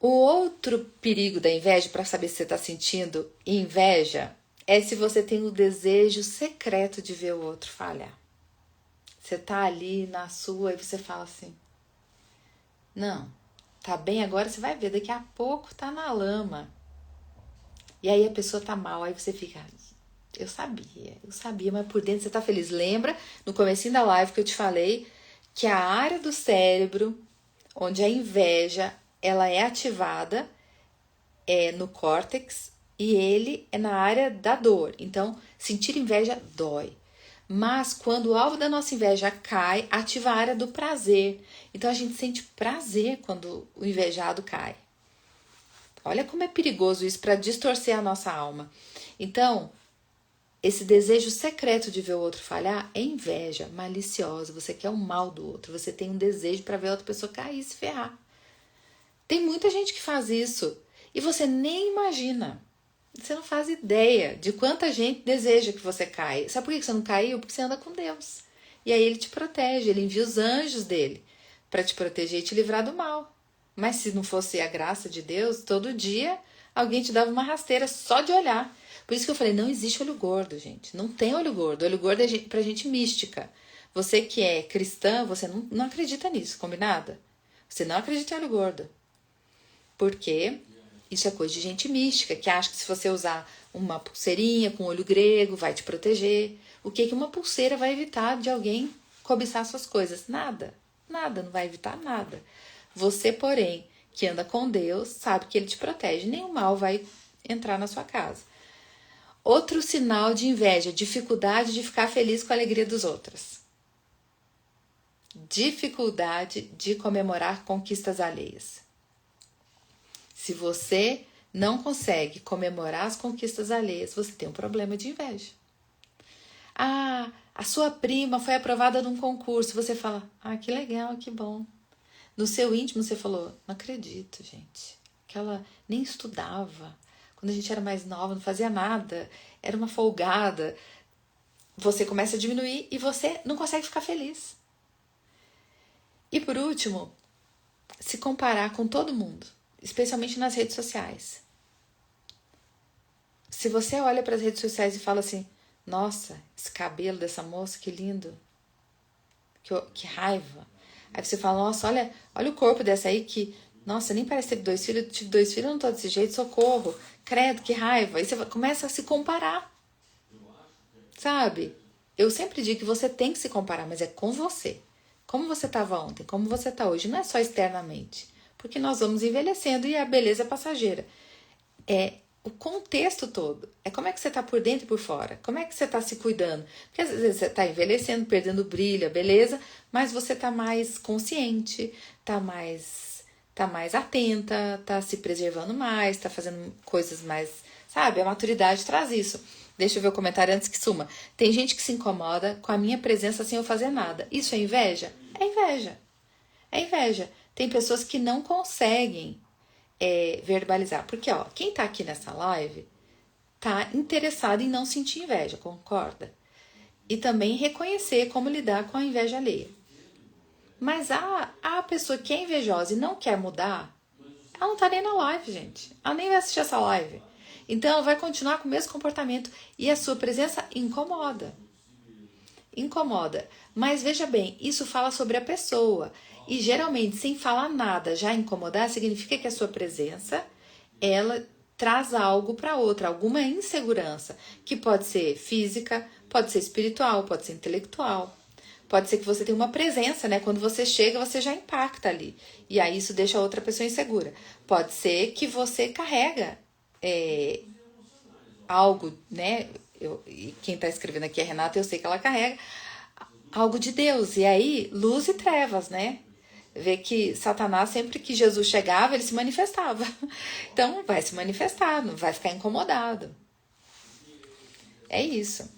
O outro perigo da inveja, para saber se você está sentindo inveja, é se você tem o desejo secreto de ver o outro falhar. Você tá ali na sua e você fala assim, não, tá bem agora, você vai ver, daqui a pouco tá na lama. E aí a pessoa tá mal, aí você fica, eu sabia, mas por dentro você tá feliz. Lembra, no comecinho da live que eu te falei, que a área do cérebro, onde a inveja ela é ativada no córtex e ele é na área da dor. Então, sentir inveja dói. Mas quando o alvo da nossa inveja cai, ativa a área do prazer. Então, a gente sente prazer quando o invejado cai. Olha como é perigoso isso para distorcer a nossa alma. Então, esse desejo secreto de ver o outro falhar é inveja maliciosa. Você quer o mal do outro. Você tem um desejo para ver a outra pessoa cair e se ferrar. Tem muita gente que faz isso e você nem imagina. Você não faz ideia de quanta gente deseja que você caia. Sabe por que você não caiu? Porque você anda com Deus. E aí ele te protege, ele envia os anjos dele para te proteger e te livrar do mal. Mas se não fosse a graça de Deus, todo dia alguém te dava uma rasteira só de olhar. Por isso que eu falei, não existe olho gordo, gente. Não tem olho gordo. Olho gordo é pra gente mística. Você que é cristã, você não acredita nisso, combinada? Você não acredita em olho gordo. Porque isso é coisa de gente mística, que acha que se você usar uma pulseirinha com olho grego, vai te proteger. O que uma pulseira vai evitar de alguém cobiçar suas coisas? Nada. Nada, não vai evitar nada. Você, porém, que anda com Deus, sabe que Ele te protege. Nenhum mal vai entrar na sua casa. Outro sinal de inveja, dificuldade de ficar feliz com a alegria dos outros. Dificuldade de comemorar conquistas alheias. Se você não consegue comemorar as conquistas alheias, você tem um problema de inveja. Ah, a sua prima foi aprovada num concurso. Você fala, que legal, que bom. No seu íntimo você falou, não acredito, gente. Que ela nem estudava. Quando a gente era mais nova, não fazia nada. Era uma folgada. Você começa a diminuir e você não consegue ficar feliz. E por último, se comparar com todo mundo. Especialmente nas redes sociais. Se você olha para as redes sociais e fala assim, nossa, esse cabelo dessa moça, que lindo. Que raiva. Aí você fala, nossa, olha o corpo dessa aí que, nossa, nem parece ter 2 filhos, eu tive 2 filhos, eu não tô desse jeito, socorro. Credo, que raiva. Aí você começa a se comparar. Sabe? Eu sempre digo que você tem que se comparar, mas é com você. Como você estava ontem, como você está hoje. Não é só externamente. Porque nós vamos envelhecendo e a beleza é passageira. É o contexto todo. É como é que você está por dentro e por fora. Como é que você está se cuidando. Porque às vezes você está envelhecendo, perdendo o brilho, a beleza, mas você está mais consciente, está mais atenta, está se preservando mais, está fazendo coisas mais... Sabe, a maturidade traz isso. Deixa eu ver o comentário antes que suma. Tem gente que se incomoda com a minha presença sem eu fazer nada. Isso é inveja? É inveja. É inveja. Tem pessoas que não conseguem verbalizar. Porque, quem tá aqui nessa live tá interessado em não sentir inveja, concorda? E também reconhecer como lidar com a inveja alheia. Mas a pessoa que é invejosa e não quer mudar, ela não tá nem na live, gente. Ela nem vai assistir essa live. Então, ela vai continuar com o mesmo comportamento. E a sua presença incomoda. Incomoda. Mas veja bem, isso fala sobre a pessoa. E geralmente, sem falar nada, já incomodar, significa que a sua presença, ela traz algo para outra, alguma insegurança, que pode ser física, pode ser espiritual, pode ser intelectual. Pode ser que você tenha uma presença, né? Quando você chega, você já impacta ali. E aí isso deixa a outra pessoa insegura. Pode ser que você carrega algo, né? E quem está escrevendo aqui é a Renata, eu sei que ela carrega algo de Deus. E aí, luz e trevas, né? Vê que Satanás, sempre que Jesus chegava, ele se manifestava. Então, vai se manifestar, não vai ficar incomodado. É isso.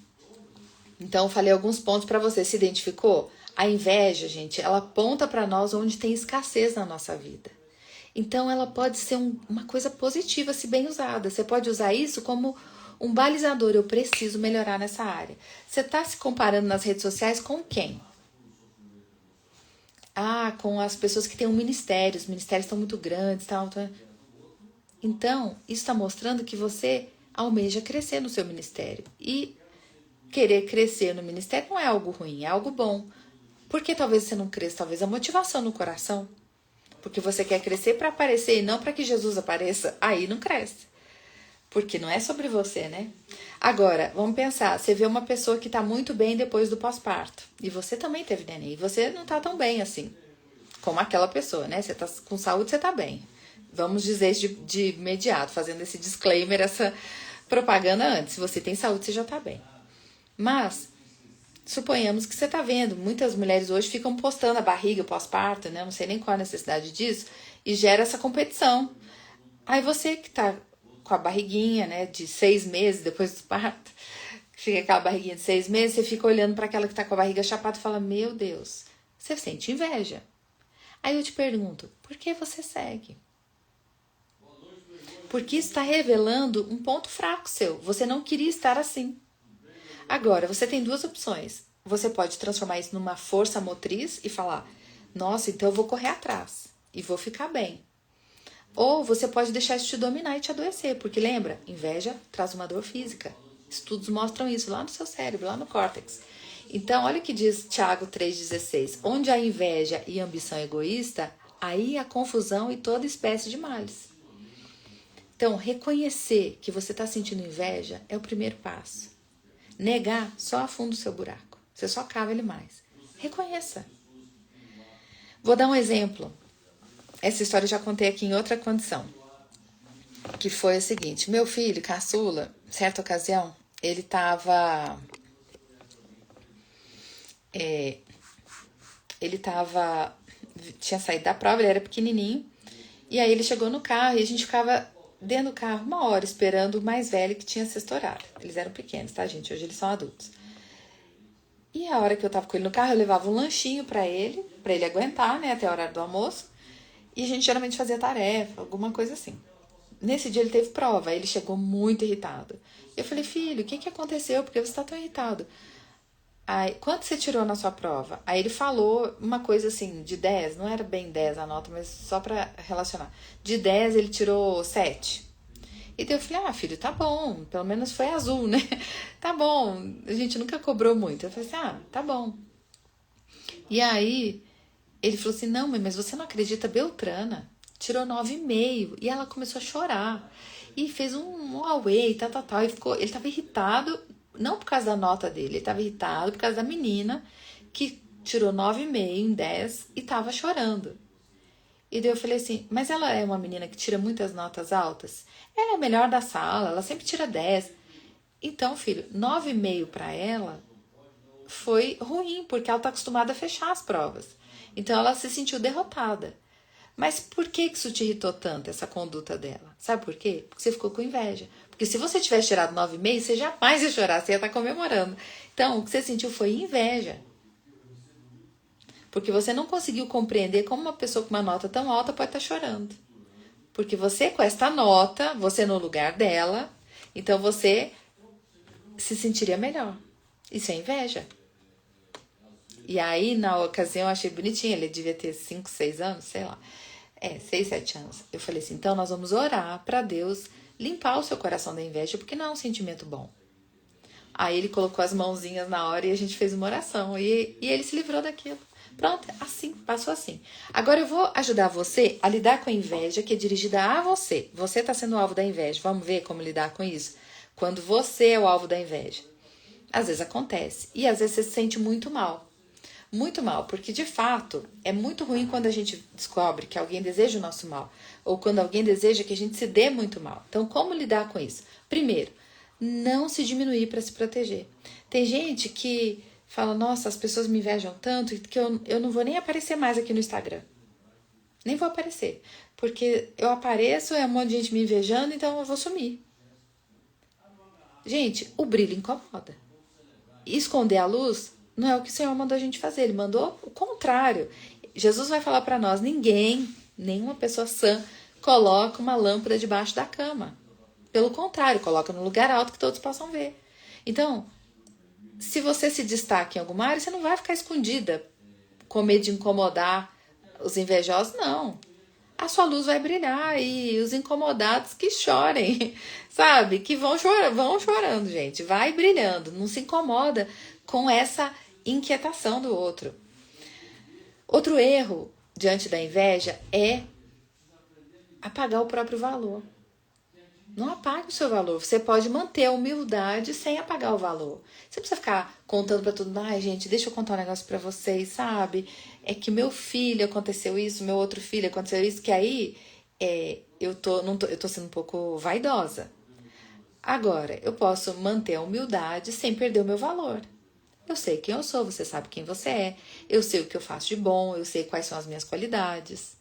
Então, eu falei alguns pontos para você. Se identificou? A inveja, gente, ela aponta para nós onde tem escassez na nossa vida. Então, ela pode ser uma coisa positiva, se bem usada. Você pode usar isso como um balizador. Eu preciso melhorar nessa área. Você está se comparando nas redes sociais com quem? Com as pessoas que têm um ministério. Os ministérios estão muito grandes. Tal. Então, isso está mostrando que você almeja crescer no seu ministério. E querer crescer no ministério não é algo ruim, é algo bom. Por que talvez você não cresça? Talvez a motivação no coração. Porque você quer crescer para aparecer e não para que Jesus apareça. Aí não cresce. Porque não é sobre você, né? Agora, vamos pensar. Você vê uma pessoa que está muito bem depois do pós-parto. E você também teve neném. E você não está tão bem assim. Como aquela pessoa, né? Você está com saúde, você está bem. Vamos dizer isso de imediato. Fazendo esse disclaimer, essa propaganda antes. Se você tem saúde, você já está bem. Mas, suponhamos que você está vendo. Muitas mulheres hoje ficam postando a barriga pós-parto, né? Não sei nem qual a necessidade disso. E gera essa competição. Aí você que está com a barriguinha, né, de 6 meses depois do parto, fica aquela barriguinha de 6 meses, você fica olhando para aquela que está com a barriga chapada e fala, meu Deus, você sente inveja. Aí eu te pergunto, por que você segue? Porque isso está revelando um ponto fraco seu. Você não queria estar assim. Agora, você tem 2 opções. Você pode transformar isso numa força motriz e falar, nossa, então eu vou correr atrás e vou ficar bem. Ou você pode deixar isso te dominar e te adoecer. Porque lembra, inveja traz uma dor física. Estudos mostram isso lá no seu cérebro, lá no córtex. Então, olha o que diz Tiago 3,16. Onde há inveja e ambição egoísta, aí há confusão e toda espécie de males. Então, reconhecer que você está sentindo inveja é o primeiro passo. Negar só afunda o seu buraco. Você só cava ele mais. Reconheça. Vou dar um exemplo. Essa história eu já contei aqui em outra condição. Que foi o seguinte. Meu filho, caçula, certa ocasião, ele estava... tinha saído da prova, ele era pequenininho. E aí ele chegou no carro e a gente ficava dentro do carro 1 hora esperando o mais velho que tinha sexto horário. Eles eram pequenos, tá, gente? Hoje eles são adultos. E a hora que eu tava com ele no carro, eu levava um lanchinho pra ele aguentar, né, até o horário do almoço. E a gente geralmente fazia tarefa, alguma coisa assim. Nesse dia ele teve prova, aí ele chegou muito irritado. Eu falei, filho, o que aconteceu? Por que você tá tão irritado? Aí, quanto você tirou na sua prova? Aí ele falou uma coisa assim, de 10, não era bem 10 a nota, mas só pra relacionar. De 10 ele tirou 7. E daí eu falei, filho, tá bom, pelo menos foi azul, né? Tá bom, a gente nunca cobrou muito. Eu falei assim, tá bom. E aí ele falou assim, não, mãe, mas você não acredita, Beltrana tirou 9,5. E ela começou a chorar. E fez um away, tal. E ele tava irritado, não por causa da nota dele, ele tava irritado por causa da menina que tirou 9,5 em 10 e tava chorando. E daí eu falei assim, mas ela é uma menina que tira muitas notas altas? Ela é a melhor da sala, ela sempre tira 10. Então, filho, 9,5 para ela foi ruim, porque ela tá acostumada a fechar as provas. Então ela se sentiu derrotada. Mas por que isso te irritou tanto, essa conduta dela? Sabe por quê? Porque você ficou com inveja. Porque se você tivesse tirado 9,5, você jamais ia chorar, você ia estar comemorando. Então, o que você sentiu foi inveja. Porque você não conseguiu compreender como uma pessoa com uma nota tão alta pode estar chorando. Porque você, com esta nota, você no lugar dela, então você se sentiria melhor. Isso é inveja. E aí, na ocasião, eu achei bonitinho. Ele devia ter 5, 6 anos, sei lá. 6, 7 anos. Eu falei assim, então nós vamos orar para Deus limpar o seu coração da inveja, porque não é um sentimento bom. Aí ele colocou as mãozinhas na hora e a gente fez uma oração. E ele se livrou daquilo. Pronto, assim, passou assim. Agora eu vou ajudar você a lidar com a inveja que é dirigida a você. Você está sendo o alvo da inveja. Vamos ver como lidar com isso? Quando você é o alvo da inveja. Às vezes acontece. E às vezes você se sente muito mal. Muito mal, porque de fato é muito ruim quando a gente descobre que alguém deseja o nosso mal. Ou quando alguém deseja que a gente se dê muito mal. Então, como lidar com isso? Primeiro, não se diminuir para se proteger. Tem gente que fala, nossa, as pessoas me invejam tanto que eu não vou nem aparecer mais aqui no Instagram. Nem vou aparecer. Porque eu apareço, é um monte de gente me invejando, então eu vou sumir. Gente, o brilho incomoda. Esconder a luz não é o que o Senhor mandou a gente fazer. Ele mandou o contrário. Jesus vai falar para nós, nenhuma pessoa sã coloca uma lâmpada debaixo da cama. Pelo contrário, coloca no lugar alto que todos possam ver. Então, se você se destaca em alguma área, você não vai ficar escondida com medo de incomodar os invejosos, não. A sua luz vai brilhar e os incomodados que chorem, sabe? Que vão chorando, gente. Vai brilhando, não se incomoda com essa inquietação do outro. Outro erro diante da inveja é apagar o próprio valor. Não apague o seu valor. Você pode manter a humildade sem apagar o valor. Você precisa ficar contando pra todo mundo. Ai, gente, deixa eu contar um negócio pra vocês, sabe? É que meu filho aconteceu isso, meu outro filho aconteceu isso, que aí eu tô sendo um pouco vaidosa. Agora, eu posso manter a humildade sem perder o meu valor. Eu sei quem eu sou, você sabe quem você é. Eu sei o que eu faço de bom, eu sei quais são as minhas qualidades.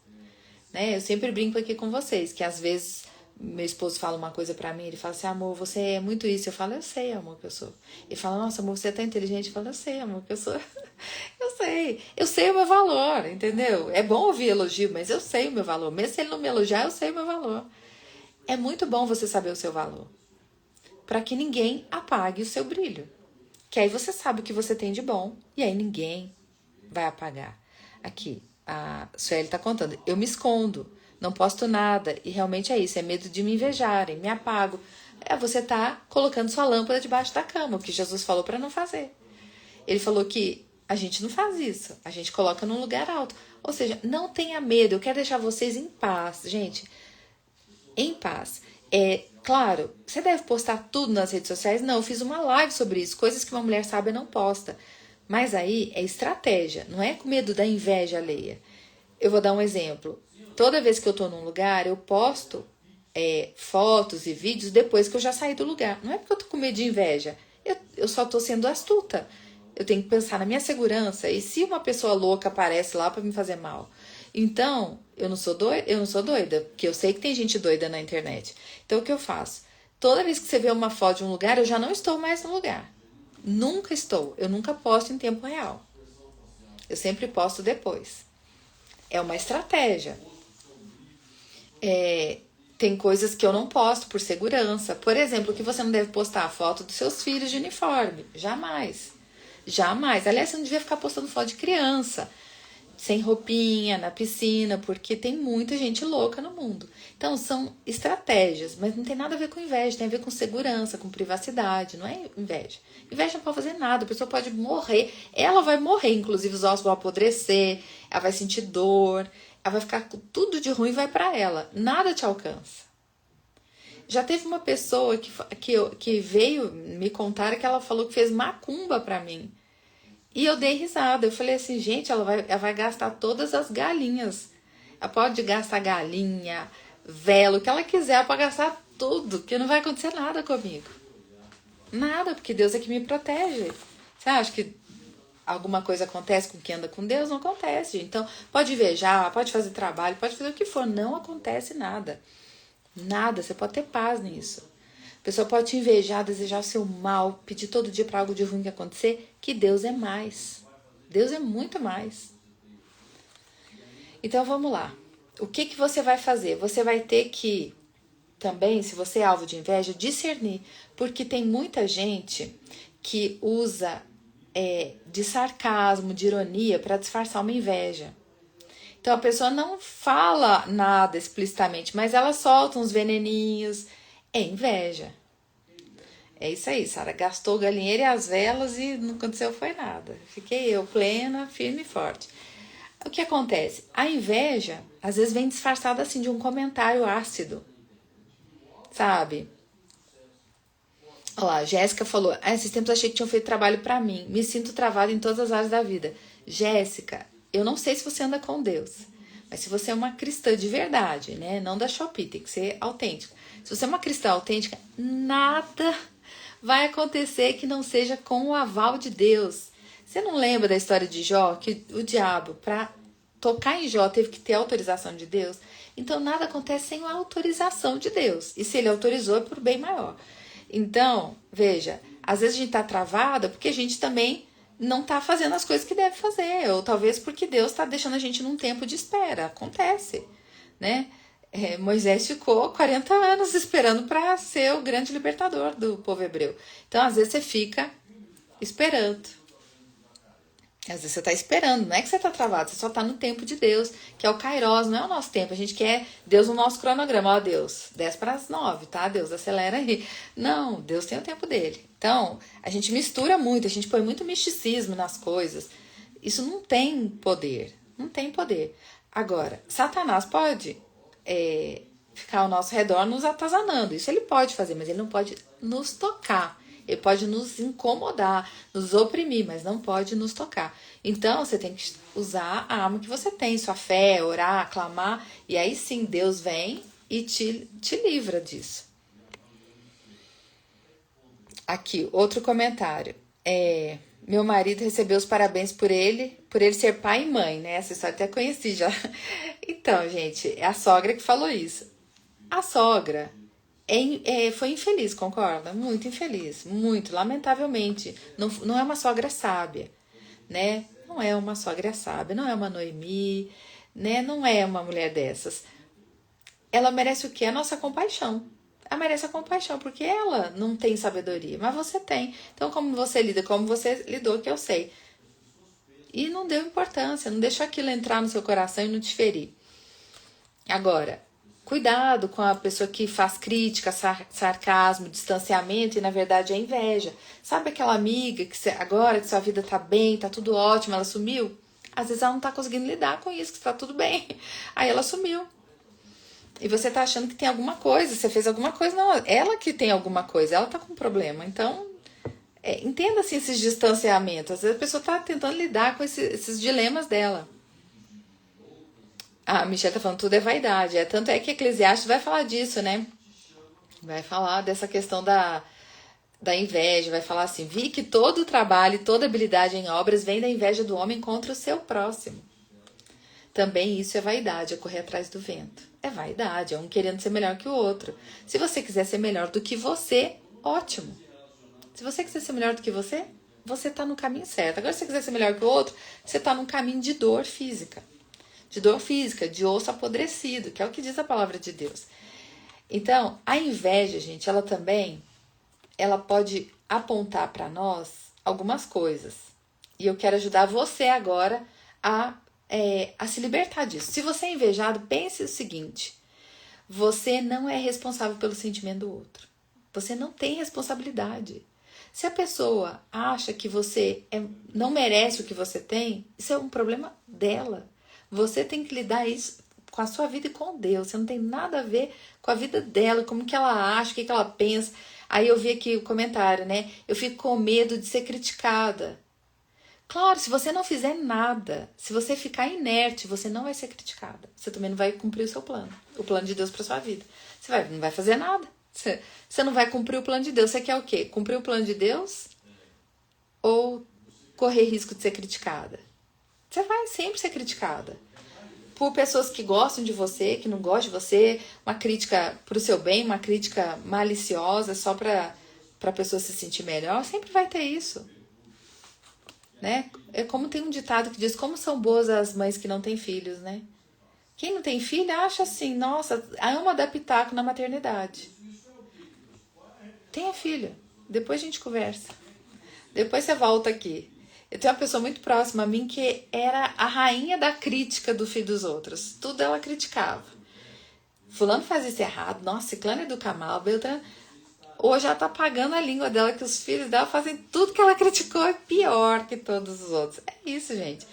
Né? Eu sempre brinco aqui com vocês, que às vezes meu esposo fala uma coisa pra mim, ele fala assim, amor, você é muito isso. Eu falo, eu sei, amor, que eu sou. Ele fala, nossa, amor, você é tão inteligente. Eu falo, eu sei, amor, que eu sou. Eu sei o meu valor, entendeu? É bom ouvir elogio, mas eu sei o meu valor. Mesmo se ele não me elogiar, eu sei o meu valor. É muito bom você saber o seu valor, pra que ninguém apague o seu brilho. Que aí você sabe o que você tem de bom, e aí ninguém vai apagar. Aqui, a Sueli tá contando, eu me escondo, não posto nada, e realmente é isso, é medo de me invejarem, me apago. Você tá colocando sua lâmpada debaixo da cama, o que Jesus falou para não fazer. Ele falou que a gente não faz isso, a gente coloca num lugar alto. Ou seja, não tenha medo, eu quero deixar vocês em paz, gente, em paz. Claro, você deve postar tudo nas redes sociais? Não, eu fiz uma live sobre isso, coisas que uma mulher sábia não posta. Mas aí é estratégia, não é com medo da inveja alheia. Eu vou dar um exemplo. Toda vez que eu tô num lugar, eu posto fotos e vídeos depois que eu já saí do lugar. Não é porque eu tô com medo de inveja, eu só tô sendo astuta. Eu tenho que pensar na minha segurança. E se uma pessoa louca aparece lá pra me fazer mal? Então, eu não sou doida, porque eu sei que tem gente doida na internet. Então, o que eu faço? Toda vez que você vê uma foto de um lugar, eu já não estou mais no lugar. Nunca estou. Eu nunca posto em tempo real. Eu sempre posto depois. É uma estratégia. Tem coisas que eu não posto por segurança. Por exemplo, que você não deve postar a foto dos seus filhos de uniforme. Jamais. Jamais. Aliás, você não devia ficar postando foto de criança sem roupinha, na piscina, porque tem muita gente louca no mundo. Então, são estratégias, mas não tem nada a ver com inveja, tem a ver com segurança, com privacidade, não é inveja. Inveja não pode fazer nada, a pessoa pode morrer, ela vai morrer, inclusive os ossos vão apodrecer, ela vai sentir dor, ela vai ficar com tudo de ruim, vai pra ela, nada te alcança. Já teve uma pessoa que veio me contar que ela falou que fez macumba pra mim. E eu dei risada. Eu falei assim, gente, ela vai gastar todas as galinhas. Ela pode gastar galinha, vela, o que ela quiser. Ela pode gastar tudo, que não vai acontecer nada comigo. Nada, porque Deus é que me protege. Você acha que alguma coisa acontece com quem anda com Deus? Não acontece. Então, pode invejar, pode fazer trabalho, pode fazer o que for. Não acontece nada. Nada. Você pode ter paz nisso. A pessoa pode te invejar, desejar o seu mal, pedir todo dia para algo de ruim que acontecer, que Deus é mais. Deus é muito mais. Então vamos lá. O que você vai fazer? Você vai ter que também, se você é alvo de inveja, discernir. Porque tem muita gente que usa de sarcasmo, de ironia para disfarçar uma inveja. Então a pessoa não fala nada explicitamente, mas ela solta uns veneninhos. É inveja. É isso aí, Sara. Gastou o galinheiro e as velas e não aconteceu foi nada. Fiquei eu plena, firme e forte. O que acontece? A inveja, às vezes, vem disfarçada assim de um comentário ácido. Sabe? Olha lá, Jéssica falou, esses tempos achei que tinham feito trabalho pra mim. Me sinto travada em todas as áreas da vida. Jéssica, eu não sei se você anda com Deus, mas se você é uma cristã de verdade, né? Não da Shopee, tem que ser autêntica. Se você é uma cristã autêntica, nada vai acontecer que não seja com o aval de Deus. Você não lembra da história de Jó? Que o diabo, para tocar em Jó, teve que ter autorização de Deus? Então, nada acontece sem a autorização de Deus. E se ele autorizou, é por bem maior. Então, veja, às vezes a gente tá travada porque a gente também não tá fazendo as coisas que deve fazer. Ou talvez porque Deus tá deixando a gente num tempo de espera. Acontece, né? Moisés ficou 40 anos esperando para ser o grande libertador do povo hebreu. Então, às vezes você fica esperando. Às vezes você está esperando, não é que você está travado, você só está no tempo de Deus, que é o Kairos, não é o nosso tempo. A gente quer Deus no nosso cronograma. Ó, Deus, 10 para as 9, tá? Deus, acelera aí. Não, Deus tem o tempo dele. Então, a gente mistura muito, a gente põe muito misticismo nas coisas. Isso não tem poder, não tem poder. Agora, Satanás pode ficar ao nosso redor nos atazanando. Isso ele pode fazer, mas ele não pode nos tocar. Ele pode nos incomodar, nos oprimir, mas não pode nos tocar. Então, você tem que usar a arma que você tem, sua fé, orar, clamar, e aí sim, Deus vem e te livra disso. Aqui, outro comentário. Meu marido recebeu os parabéns por ele ser pai e mãe, né? Essa história até conheci já. Então, gente, é a sogra que falou isso. A sogra foi infeliz, concorda? Muito infeliz, muito, lamentavelmente. Não é uma sogra sábia, né? Não é uma sogra sábia, não é uma Noemi, né? Não é uma mulher dessas. Ela merece o quê? A nossa compaixão. Ela merece a compaixão, porque ela não tem sabedoria, mas você tem. Então, como você lida, como você lidou, que eu sei. E não deu importância, não deixou aquilo entrar no seu coração e não te ferir. Agora, Cuidado com a pessoa que faz crítica, sarcasmo, distanciamento e na verdade é inveja. Sabe aquela amiga que agora que sua vida tá bem, tá tudo ótimo, ela sumiu? Às vezes ela não tá conseguindo lidar com isso, que tá tudo bem. Aí ela sumiu. E você tá achando que tem alguma coisa, você fez alguma coisa. Não, ela que tem alguma coisa, ela tá com um problema. Então, entenda assim esses distanciamentos. Às vezes a pessoa tá tentando lidar com esses dilemas dela. A Michelle tá falando, tudo é vaidade. Tanto é que Eclesiastes vai falar disso, né? Vai falar dessa questão da inveja, vai falar assim, vi que todo o trabalho e toda habilidade em obras vem da inveja do homem contra o seu próximo. Também isso é vaidade, é correr atrás do vento. É vaidade, é um querendo ser melhor que o outro. Se você quiser ser melhor do que você, ótimo. Se você quiser ser melhor do que você tá no caminho certo. Agora, se você quiser ser melhor que o outro, você tá num caminho de dor física. De dor física, de osso apodrecido, que é o que diz a palavra de Deus. Então, a inveja, gente, ela pode apontar para nós algumas coisas. E eu quero ajudar você agora a se libertar disso. Se você é invejado, pense o seguinte: você não é responsável pelo sentimento do outro. Você não tem responsabilidade. Se a pessoa acha que você não merece o que você tem, isso é um problema dela. Você tem que lidar isso com a sua vida e com Deus. Você não tem nada a ver com a vida dela, como que ela acha, o que ela pensa. Aí eu vi aqui o comentário, né? Eu fico com medo de ser criticada. Claro, se você não fizer nada, se você ficar inerte, você não vai ser criticada. Você também não vai cumprir o seu plano, o plano de Deus para sua vida. Você não vai fazer nada. Você não vai cumprir o plano de Deus. Você quer o quê? Cumprir o plano de Deus ou correr risco de ser criticada? Você vai sempre ser criticada por pessoas que gostam de você, que não gostam de você, uma crítica pro seu bem, uma crítica maliciosa só para a pessoa se sentir melhor. Sempre vai ter isso. Né? É como tem um ditado que diz, como são boas as mães que não têm filhos, né? Quem não tem filho acha assim, nossa, ama dar pitaco na maternidade. Tenha filho, depois a gente conversa. Depois você volta aqui. Eu tenho uma pessoa muito próxima a mim que era a rainha da crítica do filho dos outros. Tudo ela criticava. Fulano faz isso errado, nossa, ciclano educa mal, Beltrano... Hoje ela tá pagando a língua dela, que os filhos dela fazem tudo que ela criticou é pior que todos os outros. É isso, gente.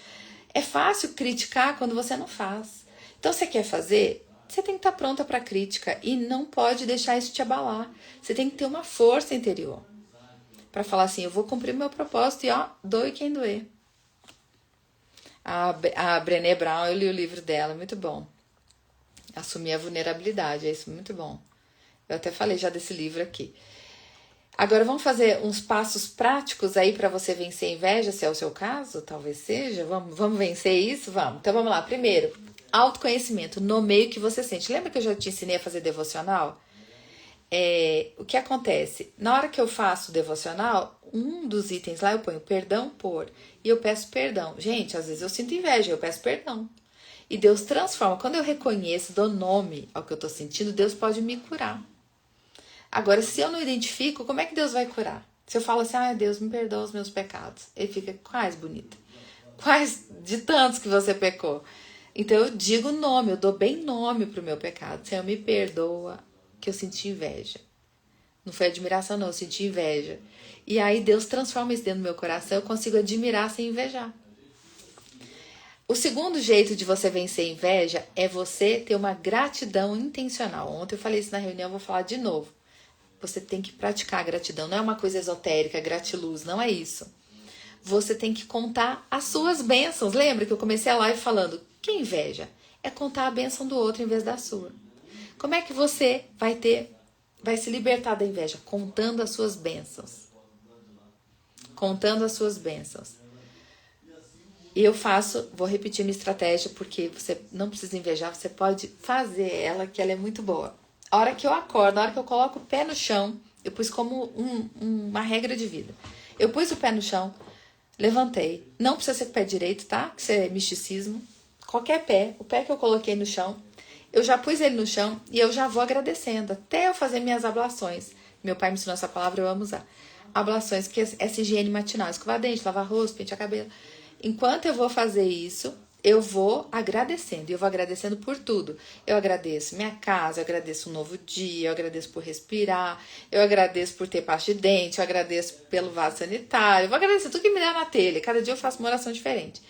É fácil criticar quando você não faz. Então, você quer fazer? Você tem que estar pronta para crítica e não pode deixar isso te abalar. Você tem que ter uma força interior para falar assim, eu vou cumprir meu propósito e ó, doe quem doer. A Brené Brown, eu li o livro dela, muito bom. Assumir a vulnerabilidade, é isso, muito bom. Eu até falei já desse livro aqui. Agora vamos fazer uns passos práticos aí para você vencer a inveja, se é o seu caso, talvez seja. Vamos vencer isso? Vamos. Então vamos lá. Primeiro, autoconhecimento. Nomeie o que você sente. Lembra que eu já te ensinei a fazer devocional? O que acontece? Na hora que eu faço o devocional, um dos itens lá eu ponho perdão por. E eu peço perdão. Gente, às vezes eu sinto inveja, eu peço perdão. E Deus transforma. Quando eu reconheço, dou nome ao que eu estou sentindo, Deus pode me curar. Agora, se eu não identifico, como é que Deus vai curar? Se eu falo assim, Deus, me perdoa os meus pecados. Ele fica, quais, bonita? Quais de tantos que você pecou? Então, eu digo nome, eu dou bem nome pro meu pecado. Senhor, me perdoa que eu senti inveja. Não foi admiração, não, eu senti inveja. E aí, Deus transforma isso dentro do meu coração, eu consigo admirar sem invejar. O segundo jeito de você vencer a inveja é você ter uma gratidão intencional. Ontem eu falei isso na reunião, vou falar de novo. Você tem que praticar a gratidão. Não é uma coisa esotérica, gratiluz, não é isso. Você tem que contar as suas bênçãos. Lembra que eu comecei a live falando, que inveja? É contar a bênção do outro em vez da sua. Como é que você vai se libertar da inveja? Contando as suas bênçãos. Contando as suas bênçãos. E eu vou repetir minha estratégia, porque você não precisa invejar, você pode fazer ela, que ela é muito boa. A hora que eu acordo, a hora que eu coloco o pé no chão, eu pus como uma regra de vida. Eu pus o pé no chão, levantei. Não precisa ser com o pé direito, tá? Que isso é misticismo. Qualquer pé, o pé que eu coloquei no chão, eu já pus ele no chão e eu já vou agradecendo, até eu fazer minhas ablações. Meu pai me ensinou essa palavra, eu amo usar. Ablações, que é essa higiene matinal. Escovar dente, lavar rosto, pentear cabelo. Enquanto eu vou fazer isso, eu vou agradecendo. E eu vou agradecendo por tudo. Eu agradeço minha casa, eu agradeço um novo dia, eu agradeço por respirar, eu agradeço por ter pasta de dente, eu agradeço pelo vaso sanitário, eu vou agradecer tudo que me dá na telha. Cada dia eu faço uma oração diferente.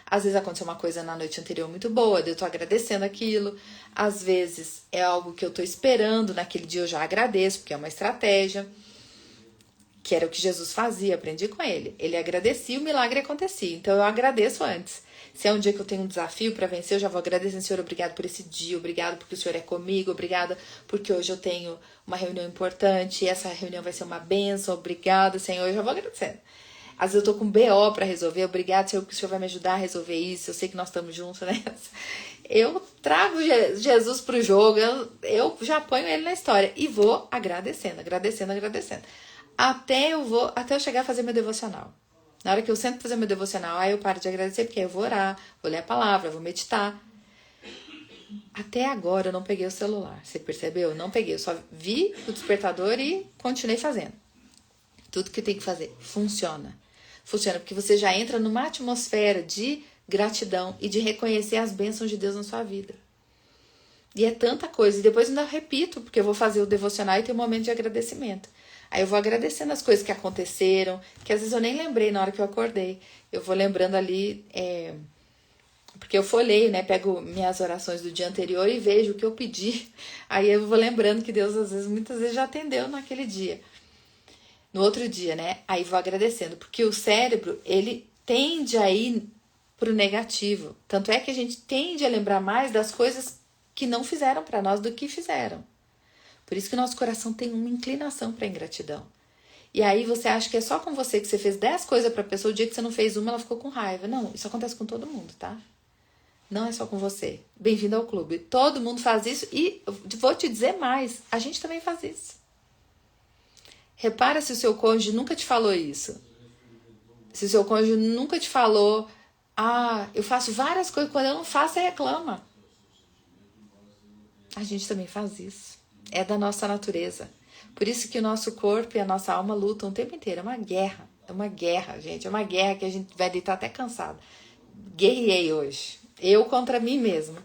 Às vezes aconteceu uma coisa na noite anterior muito boa, eu tô agradecendo aquilo. Às vezes é algo que eu tô esperando, naquele dia eu já agradeço, porque é uma estratégia. Que era o que Jesus fazia, aprendi com ele. Ele agradecia, o milagre acontecia. Então eu agradeço antes. Se é um dia que eu tenho um desafio para vencer, eu já vou agradecendo, Senhor, obrigado por esse dia, obrigado porque o Senhor é comigo, obrigada porque hoje eu tenho uma reunião importante e essa reunião vai ser uma bênção, obrigado, Senhor, eu já vou agradecendo. Às vezes eu tô com um BO para resolver, obrigado, Senhor, porque o Senhor vai me ajudar a resolver isso, eu sei que nós estamos juntos nessa. Eu trago Jesus pro jogo, eu já ponho ele na história e vou agradecendo, agradecendo, agradecendo. Até eu chegar a fazer meu devocional. Na hora que eu sento pra fazer meu devocional, aí eu paro de agradecer, porque aí eu vou orar, vou ler a palavra, vou meditar. Até agora eu não peguei o celular, você percebeu? Eu não peguei, eu só vi o despertador e continuei fazendo. Tudo que tem que fazer funciona. Funciona porque você já entra numa atmosfera de gratidão e de reconhecer as bênçãos de Deus na sua vida. E é tanta coisa. E depois ainda repito, porque eu vou fazer o devocional e tem um momento de agradecimento. Aí eu vou agradecendo as coisas que aconteceram, que às vezes eu nem lembrei na hora que eu acordei. Eu vou lembrando ali, porque eu folheio, né? Pego minhas orações do dia anterior e vejo o que eu pedi. Aí eu vou lembrando que Deus muitas vezes já atendeu naquele dia. No outro dia, né? Aí vou agradecendo, porque o cérebro, ele tende a ir pro negativo. Tanto é que a gente tende a lembrar mais das coisas que não fizeram para nós do que fizeram. Por isso que o nosso coração tem uma inclinação para ingratidão. E aí você acha que é só com você que você fez 10 coisas para a pessoa, o dia que você não fez uma, ela ficou com raiva. Não, isso acontece com todo mundo, tá? Não é só com você. Bem-vindo ao clube. Todo mundo faz isso e vou te dizer mais, a gente também faz isso. Repara se o seu cônjuge nunca te falou isso. Se o seu cônjuge nunca te falou, eu faço várias coisas, quando eu não faço, você reclama. A gente também faz isso. É da nossa natureza. Por isso que o nosso corpo e a nossa alma lutam o tempo inteiro. É uma guerra. É uma guerra, gente. É uma guerra que a gente vai deitar até cansado. Guerrei hoje. Eu contra mim mesma.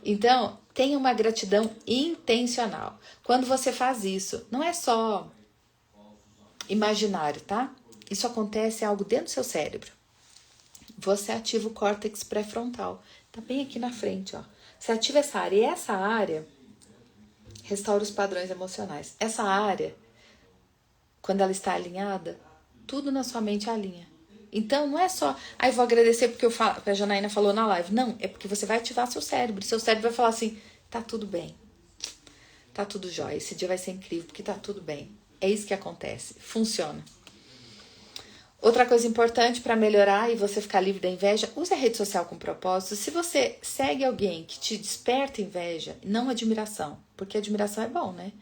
Então, tenha uma gratidão intencional. Quando você faz isso, não é só imaginário, tá? Isso acontece algo dentro do seu cérebro. Você ativa o córtex pré-frontal. Tá bem aqui na frente, ó. Você ativa essa área. E essa área restaura os padrões emocionais. Essa área, quando ela está alinhada, tudo na sua mente alinha. Então, não é só, vou agradecer porque a Janaína falou na live. Não, é porque você vai ativar seu cérebro. Seu cérebro vai falar assim, tá tudo bem. Tá tudo jóia. Esse dia vai ser incrível porque tá tudo bem. É isso que acontece. Funciona. Outra coisa importante para melhorar e você ficar livre da inveja, use a rede social com propósito. Se você segue alguém que te desperta inveja, não admiração, porque admiração é bom, né?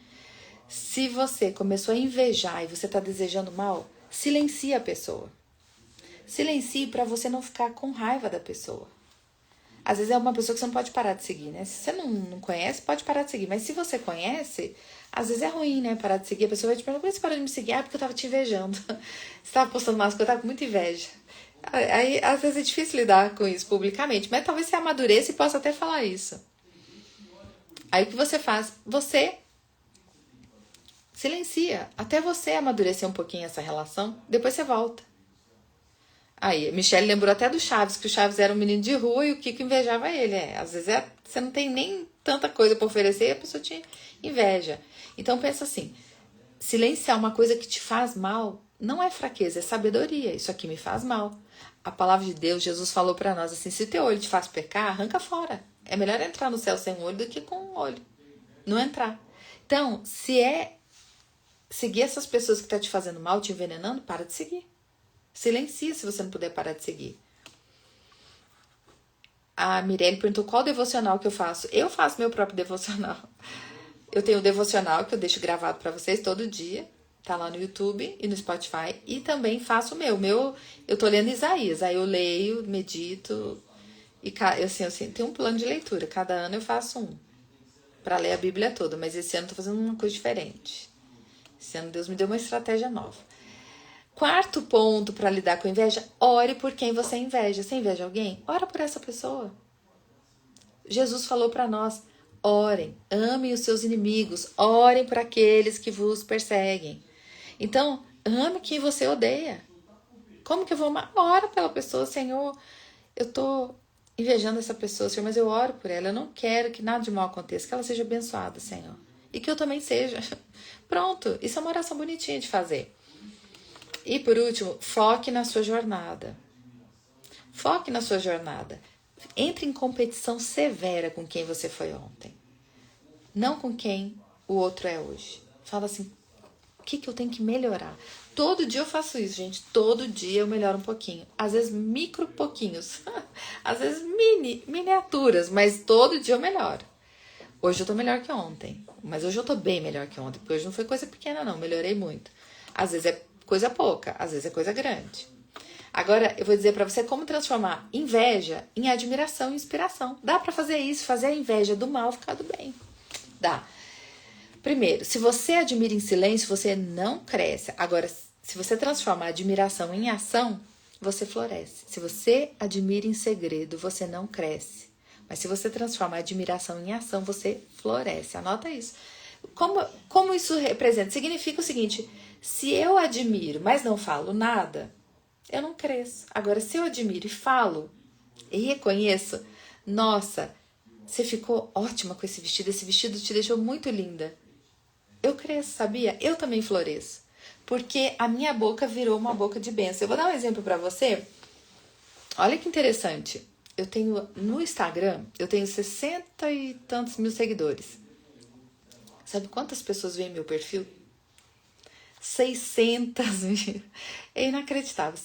Se você começou a invejar e você está desejando mal, silencie a pessoa. Silencie para você não ficar com raiva da pessoa. Às vezes é uma pessoa que você não pode parar de seguir, né? Se você não conhece, pode parar de seguir. Mas se você conhece, às vezes é ruim, né? Parar de seguir. A pessoa vai te perguntar, por que você parou de me seguir? Porque eu tava te invejando. Você tava postando umas coisas, eu tava com muita inveja. Aí, às vezes é difícil lidar com isso publicamente. Mas talvez você amadureça e possa até falar isso. Aí o que você faz? Você silencia. Até você amadurecer um pouquinho essa relação. Depois você volta. Aí, Michelle lembrou até do Chaves, que o Chaves era um menino de rua e o Kiko invejava ele. Às vezes você não tem nem tanta coisa para oferecer e a pessoa te inveja. Então pensa assim, silenciar uma coisa que te faz mal não é fraqueza, é sabedoria. Isso aqui me faz mal. A palavra de Deus, Jesus falou para nós assim, se teu olho te faz pecar, arranca fora. É melhor entrar no céu sem um olho do que com um olho. Não entrar. Então, se é seguir essas pessoas que estão te fazendo mal, te envenenando, para de seguir. Silencia se você não puder parar de seguir. A Mirelle perguntou qual devocional que eu faço. Eu faço meu próprio devocional. Eu tenho o devocional que eu deixo gravado para vocês todo dia. Tá lá no YouTube e no Spotify. E também faço o meu. Eu tô lendo Isaías. Aí eu leio, medito. E assim, tem um plano de leitura. Cada ano eu faço um. Pra ler a Bíblia toda. Mas esse ano eu tô fazendo uma coisa diferente. Esse ano Deus me deu uma estratégia nova. Quarto ponto para lidar com inveja, ore por quem você inveja. Você inveja alguém? Ora por essa pessoa. Jesus falou para nós, orem, amem os seus inimigos, orem por aqueles que vos perseguem. Então, ame quem você odeia. Como que eu vou amar? Ora pela pessoa, Senhor, eu tô invejando essa pessoa, Senhor, mas eu oro por ela, eu não quero que nada de mal aconteça, que ela seja abençoada, Senhor. E que eu também seja. Pronto, isso é uma oração bonitinha de fazer. E por último, foque na sua jornada. Foque na sua jornada. Entre em competição severa com quem você foi ontem. Não com quem o outro é hoje. Fala assim, o que eu tenho que melhorar? Todo dia eu faço isso, gente. Todo dia eu melhoro um pouquinho. Às vezes micro pouquinhos. Às vezes miniaturas, mas todo dia eu melhoro. Hoje eu tô melhor que ontem. Mas hoje eu tô bem melhor que ontem. Porque hoje não foi coisa pequena, não. Melhorei muito. Às vezes é coisa pouca. Às vezes é coisa grande. Agora, eu vou dizer pra você como transformar inveja em admiração e inspiração. Dá pra fazer isso. Fazer a inveja do mal ficar do bem. Dá. Primeiro, se você admira em silêncio, você não cresce. Agora, se você transforma a admiração em ação, você floresce. Se você admira em segredo, você não cresce. Mas se você transforma a admiração em ação, você floresce. Anota isso. Como isso representa? Significa o seguinte, se eu admiro, mas não falo nada, eu não cresço. Agora, se eu admiro e falo, e reconheço, nossa, você ficou ótima com esse vestido te deixou muito linda. Eu cresço, sabia? Eu também floresço. Porque a minha boca virou uma boca de bênção. Eu vou dar um exemplo pra você. Olha que interessante. Eu tenho no Instagram, eu tenho 60 e tantos mil seguidores. Sabe quantas pessoas veem meu perfil? 600 mil. É inacreditável.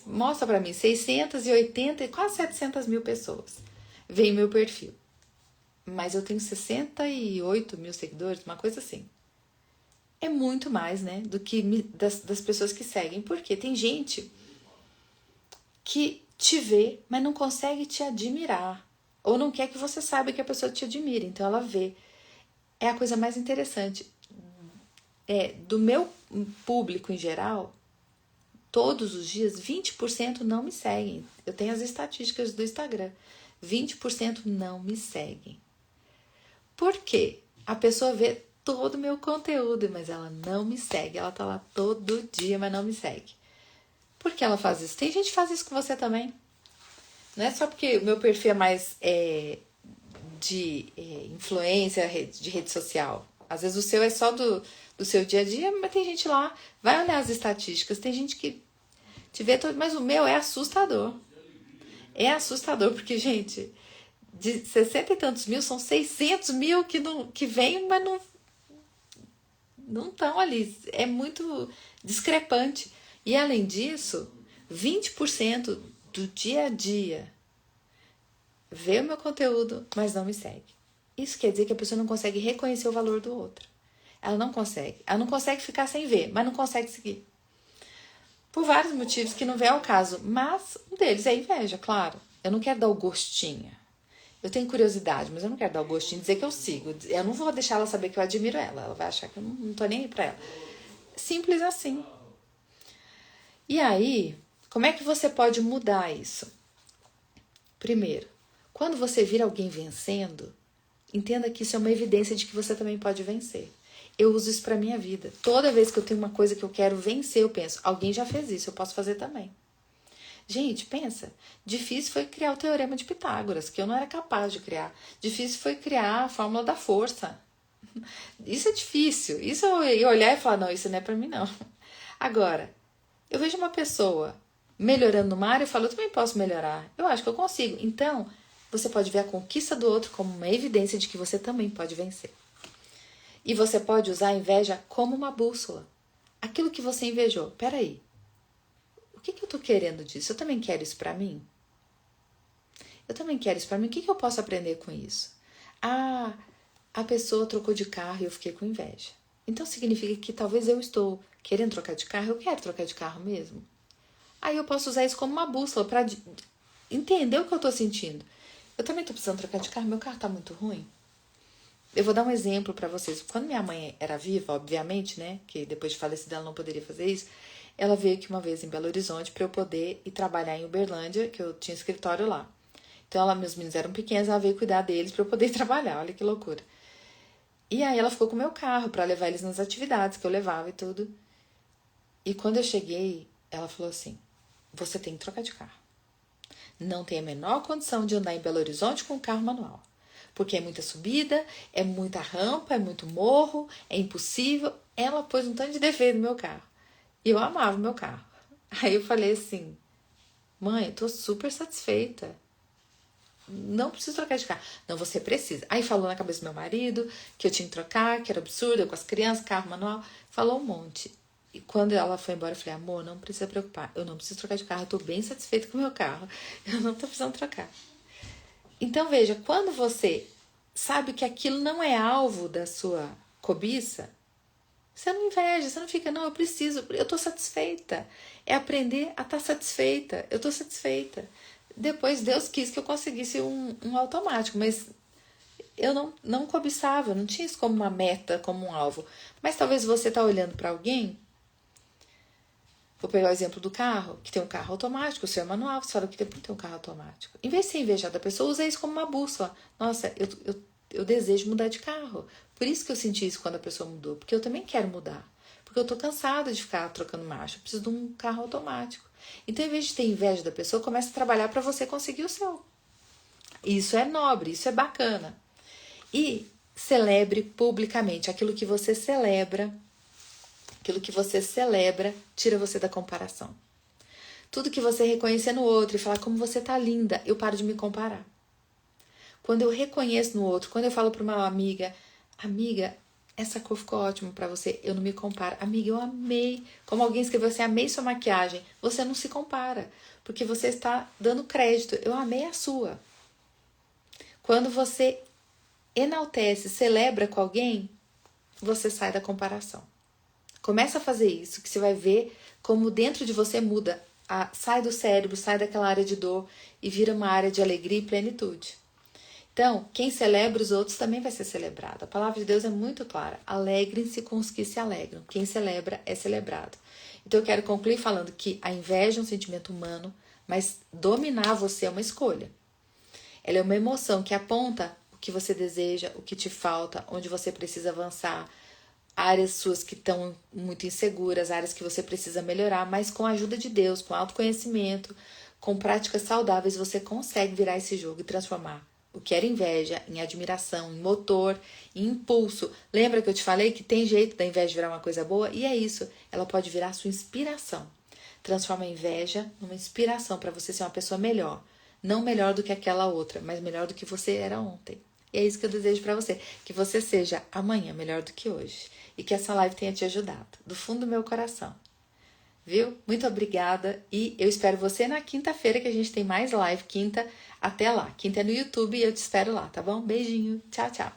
Mostra pra mim, 680 e quase 700 mil pessoas veem meu perfil. Mas eu tenho 68 mil seguidores, uma coisa assim. É muito mais, né, do que das pessoas que seguem. Porque tem gente que te vê, mas não consegue te admirar. Ou não quer que você saiba que a pessoa te admira. Então ela vê. É a coisa mais interessante. Do meu público em geral, todos os dias, 20% não me seguem. Eu tenho as estatísticas do Instagram. 20% não me seguem. Por quê? A pessoa vê todo o meu conteúdo, mas ela não me segue. Ela tá lá todo dia, mas não me segue. Por que ela faz isso? Tem gente que faz isso com você também. Não é só porque o meu perfil é mais de influência de rede social. Às vezes o seu é só do seu dia a dia, mas tem gente lá, vai olhar as estatísticas, tem gente que te vê todo, mas o meu é assustador. É assustador, porque, gente, de 60 e tantos mil, são 600 mil que vêm, mas não estão ali. É muito discrepante. E, além disso, 20% do dia a dia vê o meu conteúdo, mas não me segue. Isso quer dizer que a pessoa não consegue reconhecer o valor do outro. Ela não consegue. Ela não consegue ficar sem ver, mas não consegue seguir. Por vários motivos que não vem ao caso. Mas um deles é inveja, claro. Eu não quero dar o gostinho. Eu tenho curiosidade, mas eu não quero dar o gostinho, dizer que eu sigo. Eu não vou deixar ela saber que eu admiro ela. Ela vai achar que eu não tô nem aí pra ela. Simples assim. E aí, como é que você pode mudar isso? Primeiro, quando você vir alguém vencendo, entenda que isso é uma evidência de que você também pode vencer. Eu uso isso pra minha vida. Toda vez que eu tenho uma coisa que eu quero vencer, eu penso, alguém já fez isso, eu posso fazer também. Gente, pensa, difícil foi criar o Teorema de Pitágoras, que eu não era capaz de criar. Difícil foi criar a fórmula da força. Isso é difícil. Isso eu olhar e falar, não, isso não é pra mim, não. Agora, eu vejo uma pessoa melhorando numa área, eu falo, eu também posso melhorar. Eu acho que eu consigo. Então, você pode ver a conquista do outro como uma evidência de que você também pode vencer. E você pode usar a inveja como uma bússola. Aquilo que você invejou. Peraí, o que eu tô querendo disso? Eu também quero isso pra mim? Eu também quero isso pra mim. O que eu posso aprender com isso? Ah, a pessoa trocou de carro e eu fiquei com inveja. Então significa que talvez eu estou querendo trocar de carro, eu quero trocar de carro mesmo. Aí eu posso usar isso como uma bússola para entender o que eu tô sentindo. Eu também tô precisando trocar de carro, meu carro tá muito ruim. Eu vou dar um exemplo para vocês. Quando minha mãe era viva, obviamente, né, que depois de falecida ela não poderia fazer isso, Ela veio aqui uma vez em Belo Horizonte para eu poder ir trabalhar em Uberlândia, que eu tinha escritório lá. Então, meus meninos eram pequenos, ela veio cuidar deles para eu poder ir trabalhar. Olha que loucura. E aí ela ficou com o meu carro para levar eles nas atividades que eu levava e tudo. E quando eu cheguei, ela falou assim: você tem que trocar de carro. Não tem a menor condição de andar em Belo Horizonte com um carro manual. Porque é muita subida, é muita rampa, é muito morro, é impossível. Ela pôs um tanto de defeito no meu carro. E eu amava o meu carro. Aí eu falei assim: mãe, eu tô super satisfeita. Não preciso trocar de carro. Não, você precisa. Aí falou na cabeça do meu marido que eu tinha que trocar, que era absurdo, eu com as crianças, carro manual. Falou um monte. E quando ela foi embora, eu falei: amor, não precisa preocupar. Eu não preciso trocar de carro. Eu tô bem satisfeita com o meu carro. Eu não tô precisando trocar. Então, veja, quando você sabe que aquilo não é alvo da sua cobiça, você não inveja, você não fica, não, eu preciso, eu tô satisfeita. É aprender a estar satisfeita. Eu tô satisfeita. Depois Deus quis que eu conseguisse um automático, mas eu não cobiçava, não tinha isso como uma meta, como um alvo. Mas talvez você tá olhando para alguém. Vou pegar o exemplo do carro, que tem um carro automático, o seu é manual, você fala que tem um carro automático. Em vez de ser invejar da pessoa, usa isso como uma bússola. Nossa, eu desejo mudar de carro. Por isso que eu senti isso quando a pessoa mudou, porque eu também quero mudar. Porque eu tô cansada de ficar trocando marcha, eu preciso de um carro automático. Então, em vez de ter inveja da pessoa, comece a trabalhar para você conseguir o seu. Isso é nobre, isso é bacana. E celebre publicamente aquilo que você celebra. Aquilo que você celebra tira você da comparação. Tudo que você reconhecer no outro e falar como você tá linda, eu paro de me comparar. Quando eu reconheço no outro, quando eu falo para uma amiga, amiga, essa cor ficou ótima para você, eu não me comparo. Amiga, eu amei. Como alguém escreveu assim, amei sua maquiagem. Você não se compara, porque você está dando crédito. Eu amei a sua. Quando você enaltece, celebra com alguém, você sai da comparação. Começa a fazer isso, que você vai ver como dentro de você muda. Sai do cérebro, sai daquela área de dor e vira uma área de alegria e plenitude. Então, quem celebra os outros também vai ser celebrado. A palavra de Deus é muito clara. Alegrem-se com os que se alegram. Quem celebra é celebrado. Então, eu quero concluir falando que a inveja é um sentimento humano, mas dominar você é uma escolha. Ela é uma emoção que aponta o que você deseja, o que te falta, onde você precisa avançar, áreas suas que estão muito inseguras, áreas que você precisa melhorar, mas com a ajuda de Deus, com autoconhecimento, com práticas saudáveis, você consegue virar esse jogo e transformar o que era inveja em admiração, em motor, em impulso. Lembra que eu te falei que tem jeito da inveja virar uma coisa boa? E é isso, ela pode virar sua inspiração. Transforma a inveja numa inspiração para você ser uma pessoa melhor. Não melhor do que aquela outra, mas melhor do que você era ontem. E é isso que eu desejo para você, que você seja amanhã melhor do que hoje. E que essa live tenha te ajudado, do fundo do meu coração. Viu? Muito obrigada e eu espero você na quinta-feira que a gente tem mais live, quinta, até lá. Quinta é no YouTube e eu te espero lá, tá bom? Beijinho, tchau, tchau.